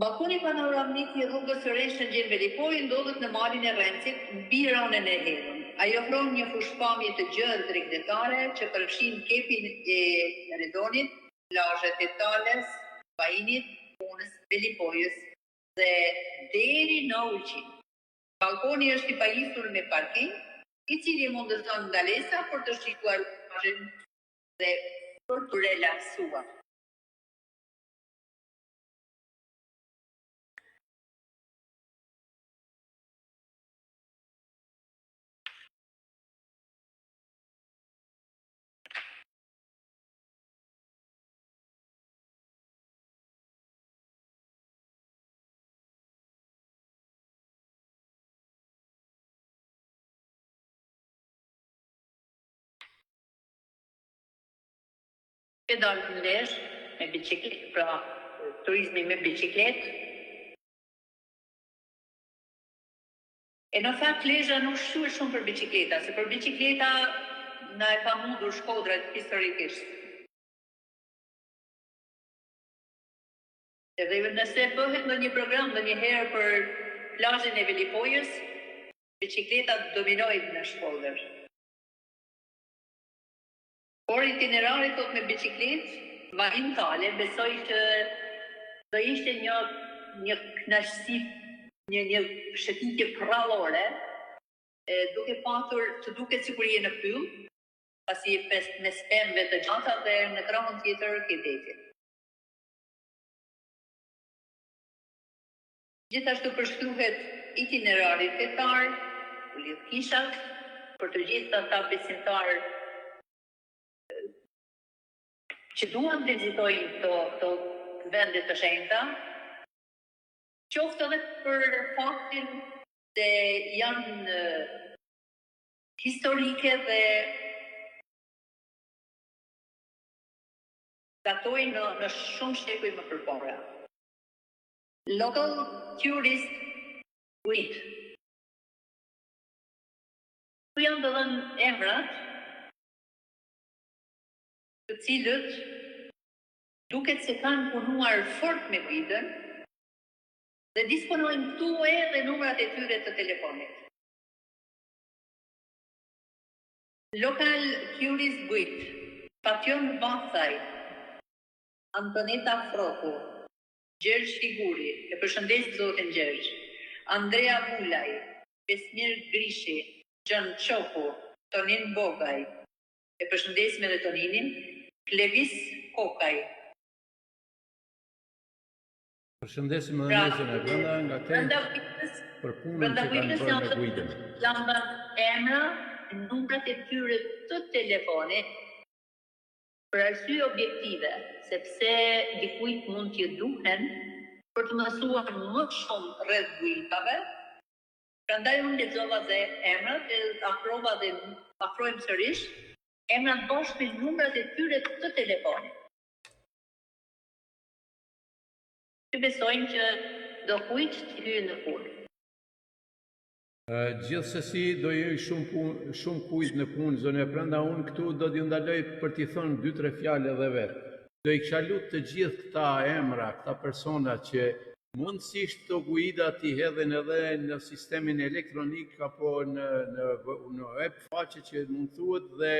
Balkoni panoramik i rrugës së re Shëngjin Velipoj ndodhet në malin e Rencit, mbi ranën e hedhur. Ai ofron një fushpamje të gjerë tregtare që përfshin kepin e Redonit, plazhet e Tales, Vajinit, Punës, Velipojës dhe deri në Ulqin. Balkoni është i pajisur me parking, i cili mundëson ndalesa për të shikuar plazhin dhe për të relaksuar. E dalë në Lezhë me bicikletë, pra turizmi me bicikletë. E në fakt Lezhë nuk shquhet shumë për bicikleta, se për bicikleta na e ka mundur Shkodrat historikisht. Edhe nëse bëhet në një program dhe një herë për plazhin e Velipojës, bicikletat dominojnë në Shkodër. Por itinerari thot me bicikletë, Vajin Tale, besoj që do ishte një kënaqësi, një shëtitje prallore, duke patur të duket sikur je në pyll, pasi me spamve të gjata dhe në krahun tjetër ke detin. Gjithashtu përshkruhet itinerari fetar, u lidh kishat, për të gjithë ata besimtarë që duan të vizitojnë këto vende të shenjta, qoftë edhe për faktin se janë historike dhe datojnë në shumë shekuj më përpara. Local tourist guide. Tu janë të dhënë emrat, të cilët duket se kanë punuar fort me guidën dhe disponojnë këtu edhe numrat e tyre të telefonit. Local tourist guide, Patjon Bathaj, Antoneta Froku, Gjergj Figuri, e përshëndes zotin Gjergj, Andrea Vulaj, Besmir Grishi, Gjan Çoku, Tonin Bogaj, e përshëndesim edhe Toninin, Klevis Kokaj. Përshëndesim edhe nesën e brenda nga te për punën që kanë bërë me guidën. Janë emra, numrat e tyre të telefonit, për arsye objektive, sepse dikujt mund t'ju duhen për të mësuar më shumë rreth guidave. Prandaj unë lexova dhe emrat e afrojmë sërish emrat bashkë me numrat e tyre të telefonit. Që besojnë që do kujt të hyjë në punë. Gjithsesi do jej shumë kujt në punë zonë e brenda, unë këtu do t'ju ndaloj për t'i thënë 2-3 fjalë edhe vetë. Do i kisha lutur të gjithë këta emra, këta persona që mundësisht të guida t'i hedhin edhe në sistemin elektronik apo në web faqe që mund thuhet dhe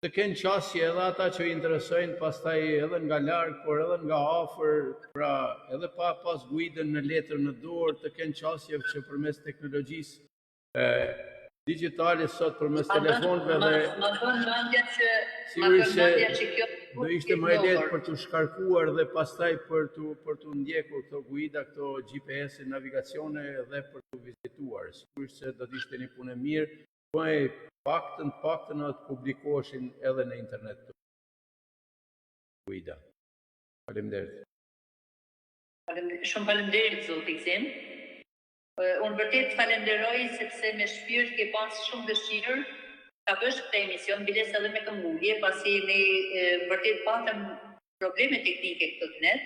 të kenë qasje edhe ata që i interesojnë pastaj edhe nga larg, por edhe nga afër, pra edhe pa pas guidën në letër në dorë, të kenë qasje që përmes teknologjisë digjitale sot përmes telefonëve dhe sigurisht se do ishte më e lehtë për të shkarkuar dhe pastaj për të ndjekur këto guida, këto GPS-e navigacione dhe për të vizituar. Sigurisht se do të ishte një punë e mirë, po e paktën atë publikoheshin edhe në internet. Guida. Faleminderit. Shumë faleminderit zoti Gzim. Unë vërtet falenderoj sepse me shpirt ke pas shumë dëshirë ta bësh këtë emision, biles edhe me këmbgulje, pasi ne vërtet patëm probleme teknike këtë të net,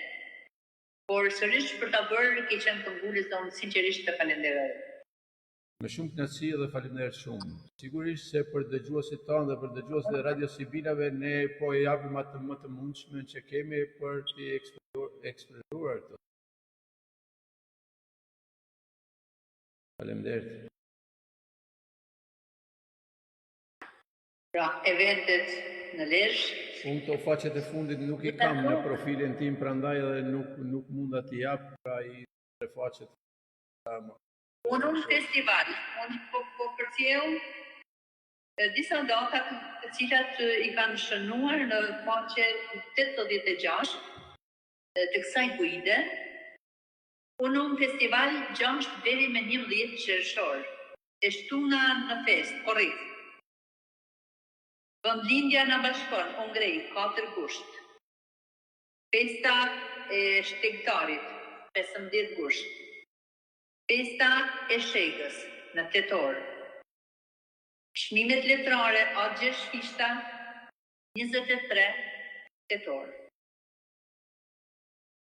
por sërish për ta bërë ke qenë këmbgulës dhe unë sinqerisht të falenderoj. Me shumë kënaqësi dhe faleminderit shumë. Sigurisht se për dëgjuesit tanë dhe për dëgjuesit e Radio Sibilave ne po e japim atë më të mundshme që kemi për të eksploruar këto. Faleminderit. Pra, eventet në Lezhë. Unë këto faqet e fundit nuk i kam në profilin tim, prandaj edhe nuk mund t'i jap, pra i tre faqet. Unë festival, unë po përcjell disa data të cilat i kanë shënuar në faqe 86 të kësaj guide. Unë festival 6 deri me 11 qershor. E shtuna në fest, korrekt. Vendlindja në bashkon, Ongrej, 4 gusht. Festa e shtegtarit, 15 gusht. Festa e shegës, në tetor. Çmimet letrare, Agje Shkishta, 23 tetor.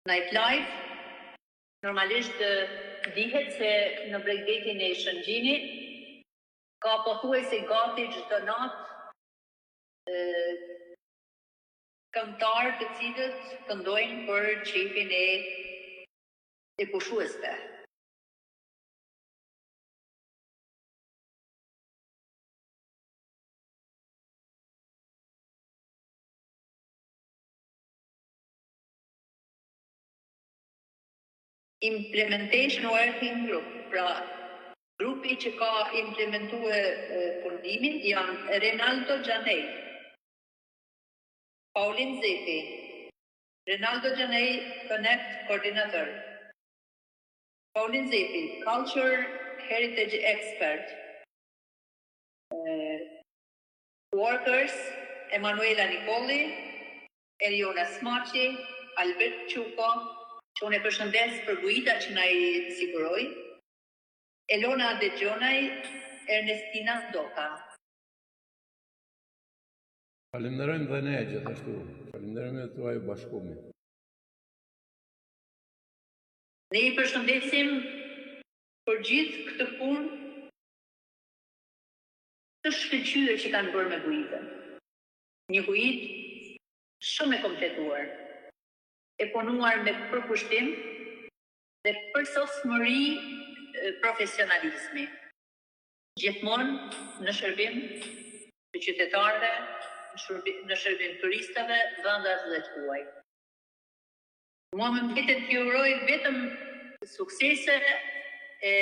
Nightlife, normalisht dihet se në Bregdetin e Shëngjinit ka pothuajse gati çdo natë këngëtarë të cilët këndojnë për çepin e pushuesve. Implementation Working Group, pra grupi që ka implementuar pundimin janë Renaldo Gjanej, Paulin Zepi, Rinaldo Janei, Connect Coordinator. Paulin Zepi, Culture Heritage Expert. Workers, Emanuela Nicoli, Eliona Smaci, Albert Quko, që unë e përshëndes për bujita që na i siguroi, Elona De Gjonaj, Ernestina Doka. Falenderojmë dhe ne gjithashtu. Falenderojmë dhe tuaj bashkumi. Ne i përshëndesim për gjithë këtë punë të shkëlqyer që kanë bërë me bujitën. Një bujit shumë e kompletuar, e punuar me përkushtim dhe përsosmëri profesionalizmi. Gjithmonë në shërbim të qytetarëve, në shërbim turistëve, vendasve dhe tuaj. Mua më mbetet t'ju uroj vetëm suksese e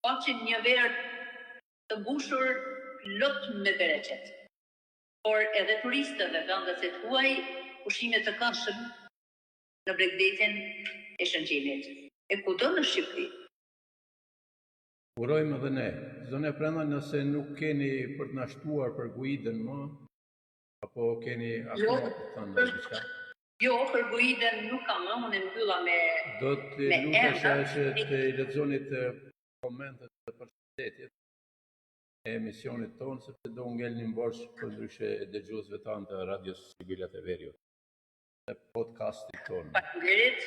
paqin një verë të mbushur lot me bereqet. Por edhe turistëve vendasit tuaj ushqime të këndshëm në Bregdetin e Shëngjimit. E kudo në Shqipëri. Urojmë edhe ne. Zone Prenda, nëse nuk keni për të na shtuar për Guidën më, apo keni akoma të thënë diçka? Jo, për Guidën nuk kam më, unë mbylla me do të lutesha që të lexoni të komentet të përshëndetjes e emisionit tonë, sepse do ngelni mborsh për ndryshe dëgjuesve tanë të Radios Sibilat e Veriut, dhe podcastit tonë. Faleminderit.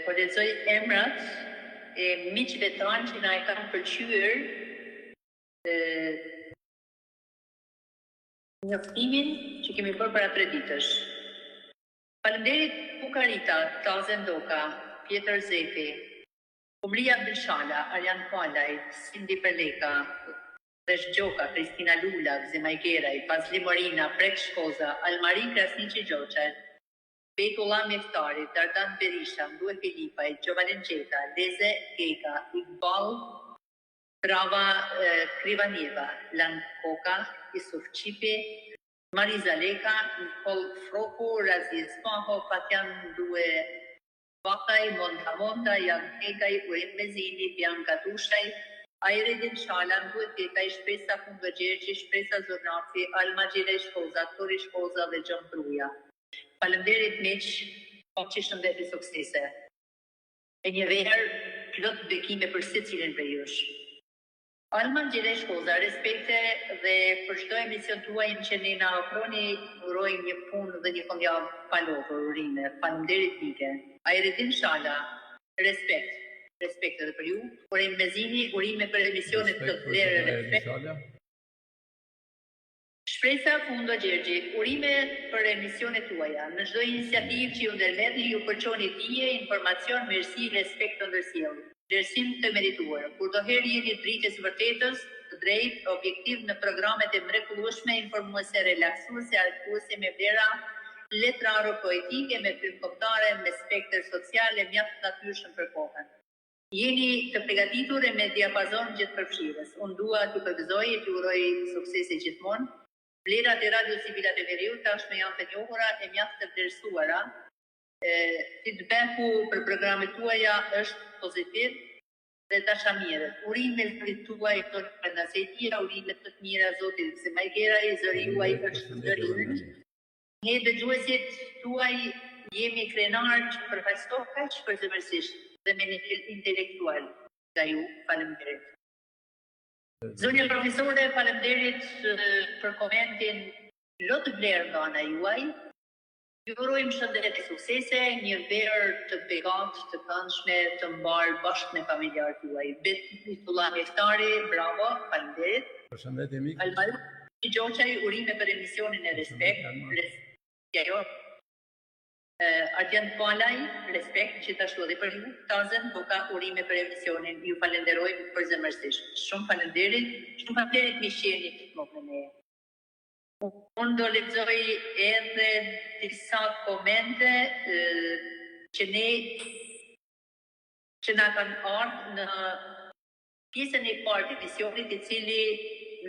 Po lexoj emrat e miqve tanë që na e kanë pëlqyer njoftimin që kemi bërë para 3 ditësh. Faleminderit Pukarita, Tazen Doka, Pjetër Zefi, Umria Bilshala, Arjan Kualaj, Cindy Perleka, Resh Gjoka, Kristina Lula, Zemaj Geraj, Pazli Morina, Prek Shkoza, Almari Krasniqi Gjoqet, Bejtullah Miftari, Dardan Berisha, Ndue Filipaj, Gjovanin Gjeta, Leze Geka, Iqbal, Krava Krivaneva, Lan Koka, Isuf Qipi, Mariza Leka, Nikol Froku, Raziz Paho, Fatjan Ndue Bakaj, Monta, Jan Kekaj, Urim Mezini, Bianca Dushaj, Ajredin Shalan, Ndue Kekaj, Shpresa Kungë Gjergji, Shpresa Zornafi, Alma Gjire Shkoza, Tori Shkoza dhe Gjëm Truja. Faleminderit miq, po që shëndet e suksese. E një verë plot bekime për secilin prej jush. Alman Gjire Shkoza, respekte dhe për çdo emision tuaj që ne na ofroni, urojmë një punë dhe një fundjavë palotër, urime. Faleminderit mike. Ajredin Shala, respekt edhe për ju. Urim Mezini, urime për emisionet të vlerë respekt. Shpresa Fundo Gjergji, urime për emisionet tuaja. Në çdo iniciativë që ju ndërmerrni, ju përçoni dije, informacion, mirësi, respekt të ndërsjellë. Vlerësim të merituar. Kur do herë jeni dritës vërtetës, të drejtë, objektiv në programet e mrekullueshme, informuese, relaksuese, argëtuese me vlera letraro-poetike, me frymëkombëtare, me spektër social e mjaft natyrshëm për kohën. Jeni të përgatitur e me diapazon gjithëpërfshirës. Unë dua t'ju përgëzoj e t'ju uroj suksese gjithmonë. Vlerat e Radio Sibilat e Veriut tashmë janë të njohura e mjaft të vlerësuara. Feedbacku për programet tuaja është pozitiv dhe dashamirët. Urimet për tuaj të nësejtira, urimet të mira Zotit Zemaj Geraj, zëri juaj është zëri. Ne dëgjuesit tuaj jemi krenar që përfaqësohet kaq përzemërsisht dhe me nivel intelektual. Nga ju, faleminderit. Zonja profesore, faleminderit për komentin lot vlerë nga ana juaj. Ju urojmë shëndet e suksese, një verë të begat, të këndshme, të mbarë bashkë me familjarët tuaj. Bejtullah Miftari, bravo, faleminderit. Përshëndetje mik. Almari Gjoqaj, urime për emisionin e respekt. Arjan Kualaj, respekt, gjithashtu edhe për ju. Tazen Boka, urime për emisionin. Ju falenderojmë përzemërsisht. Shumë falenderit mi shjeni gjithmonë me ne. Unë do lexoj edhe disa komente që na kanë ardhur në pjesën e parë të misionit, i cili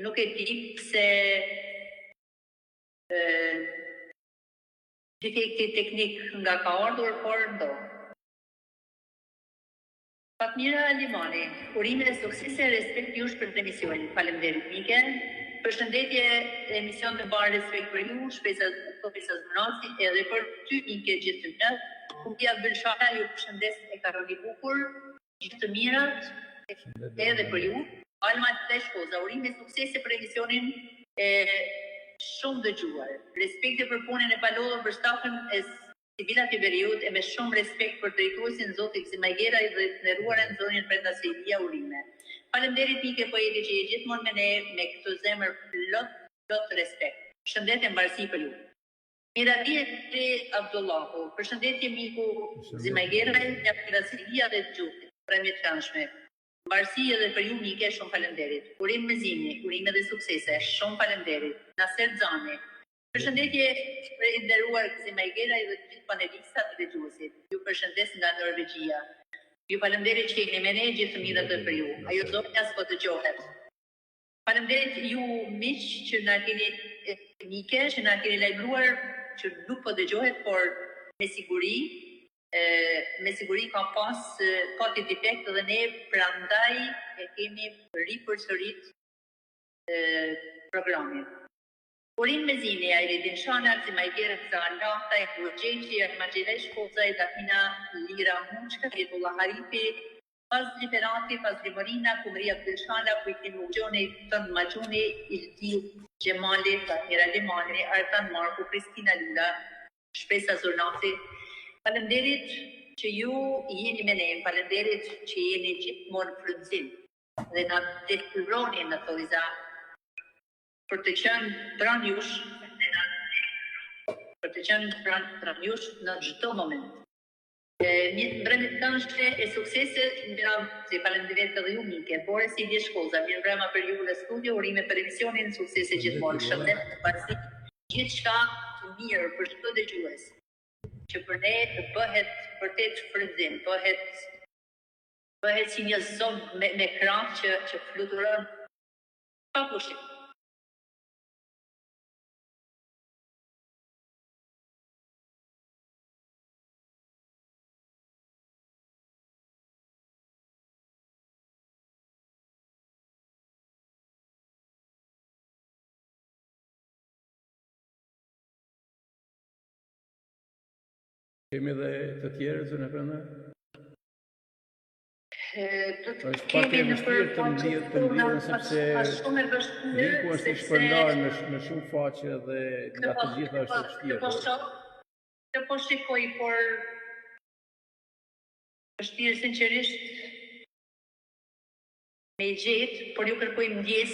nuk e di pse defekti teknik nga ka ardhur, por ndo. Fatmira Limani, urime e suksese, respekt jush për të emisionin. Faleminderit Mike. Përshëndetje, emision të barë respekt për ju, shpesa zmënasi, edhe për ty Mike gjithë të mërë. Kumbia Bërshara ju përshëndes e karoni bukur, gjithë të mirat, edhe për ju. Alma të shkoza, urime e suksese për emisionin shumë dëgjuar. Respekte për punën e palodhur për stafën e civilat i veriut e me shumë respekt për drejtuesin Zotit Zimajgera dhe të nderuaren zonjën Brenda Sejdia urime. Faleminderit Mike po jeni që je gjithmonë me ne me këtë zemër plot respekt. Shëndetje mbarësi për ju. Miradije Abdullahu, përshëndetje miku Zimajgera, nga Brenda Sejdia dhe të gjuhit, premje të kanshme. Mbarësi edhe për ju Mike, shumë falenderit. Urim me zimi, urime dhe suksese, shumë falenderit. Naser Zani. Përshëndetje për i nderuar Zimajgera dhe të gjithë panelistat dhe gjuhësit. Ju përshëndes nga Norvegjia. Ju falenderit që jeni me ne, gjithë të mirat dhe për ju. Ajo zonja s'po të gjohet. Falenderit ju miq që na keni Mike, që na keni lajmëruar që nuk po dëgjohet, por me siguri ka pas pati defekt dhe ne prandaj e kemi ripërsërit programin. Urim me zini, Ajredin Shanak, Zimajgera Zanata, e Kurgjeqi, Armagjelaj Shkoza, e Dafina Lira Muçka, Jetullah Harifi, Fazli Ferati, Fazli Morina, Kumria Abdelshana, Kujtim Mugjoni, Tën Majuni, Ilti Gjemali, Fatmira Limani, Artan Marko, Kristina Lula, Shpesa Zonati. Falenderit që ju jeni me ne, falenderit që jeni gjithmonë frymëzim dhe na detyroni në thojza për të qenë pranë jush në çdo moment. Mirëmbrëmje të këndshme e suksese, si falenderit edhe ju Mike, Bore si di shkoza, mirëmbrëma për ju në studio, urime për emisionin, suksese gjithmonë, shëndet, bashkë, gjithçka të mirë për çdo dëgjues, që për ne të bëhet vërtet frymëzim, bëhet si një zonë me krah që fluturon pa pushim. Kemi dhe të tjerë, zënë e prenda? Kemi në vështirë të mblidhen sepse linku është i shpërndar në shumë faqe dhe nga të gjitha është vështirë. Të po shikoj, por vështirë sinqerisht me i gjetë, por ju kërkoj ndjes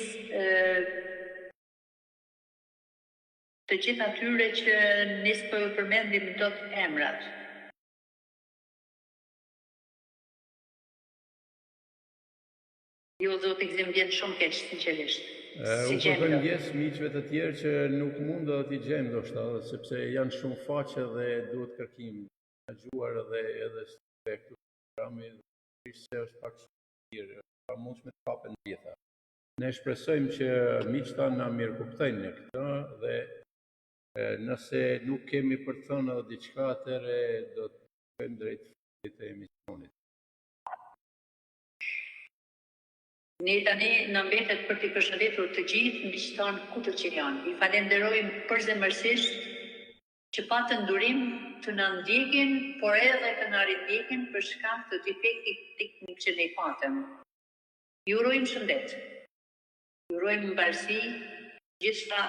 të gjithë atyre që nisë po ju përmendim do të emrat. Jo, Zoti Gzim, vjen shumë keq, sinqerisht. Unë kërkoj ndjes miqve të tjerë që nuk mund do t'i gjejmë ndoshta, sepse janë shumë faqe dhe duhet kërkim të gjuar edhe këtu programi se është pak shumë pa mundshme të kapen gjitha. Ne shpresojmë që miqtë tanë na mirëkuptojnë në këtë dhe nëse nuk kemi për të thënë edhe diçka, atëherë do të shkojmë drejt fundit të emisionit. Ne tani në mbetet për t'i përshëndetur të gjithë miqtanë ku të që janë. I falenderojmë përzemërsisht që patën durim të na ndjekin, por edhe të na rindjekin për shkak të defektit teknik që ne patëm. Ju urojmë shëndet. Ju urojmë mbarësi, gjithçka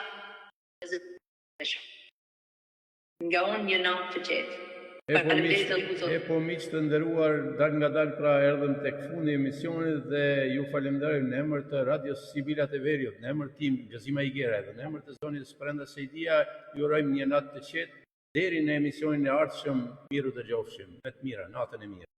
nga unë një natë të qetë. E po miqë të nderuar, dal nga dal pra erdhëm tek fundi i emisionit dhe ju falenderojmë në emër të Radios Sibilat e Veriut, në emër tim Zimajgera dhe në emër të zonjës Brenda Sejdia, ju urojmë një natë të qetë deri në emisionin e ardhshëm. Miru dëgjofshim, me të mira, natën e mirë.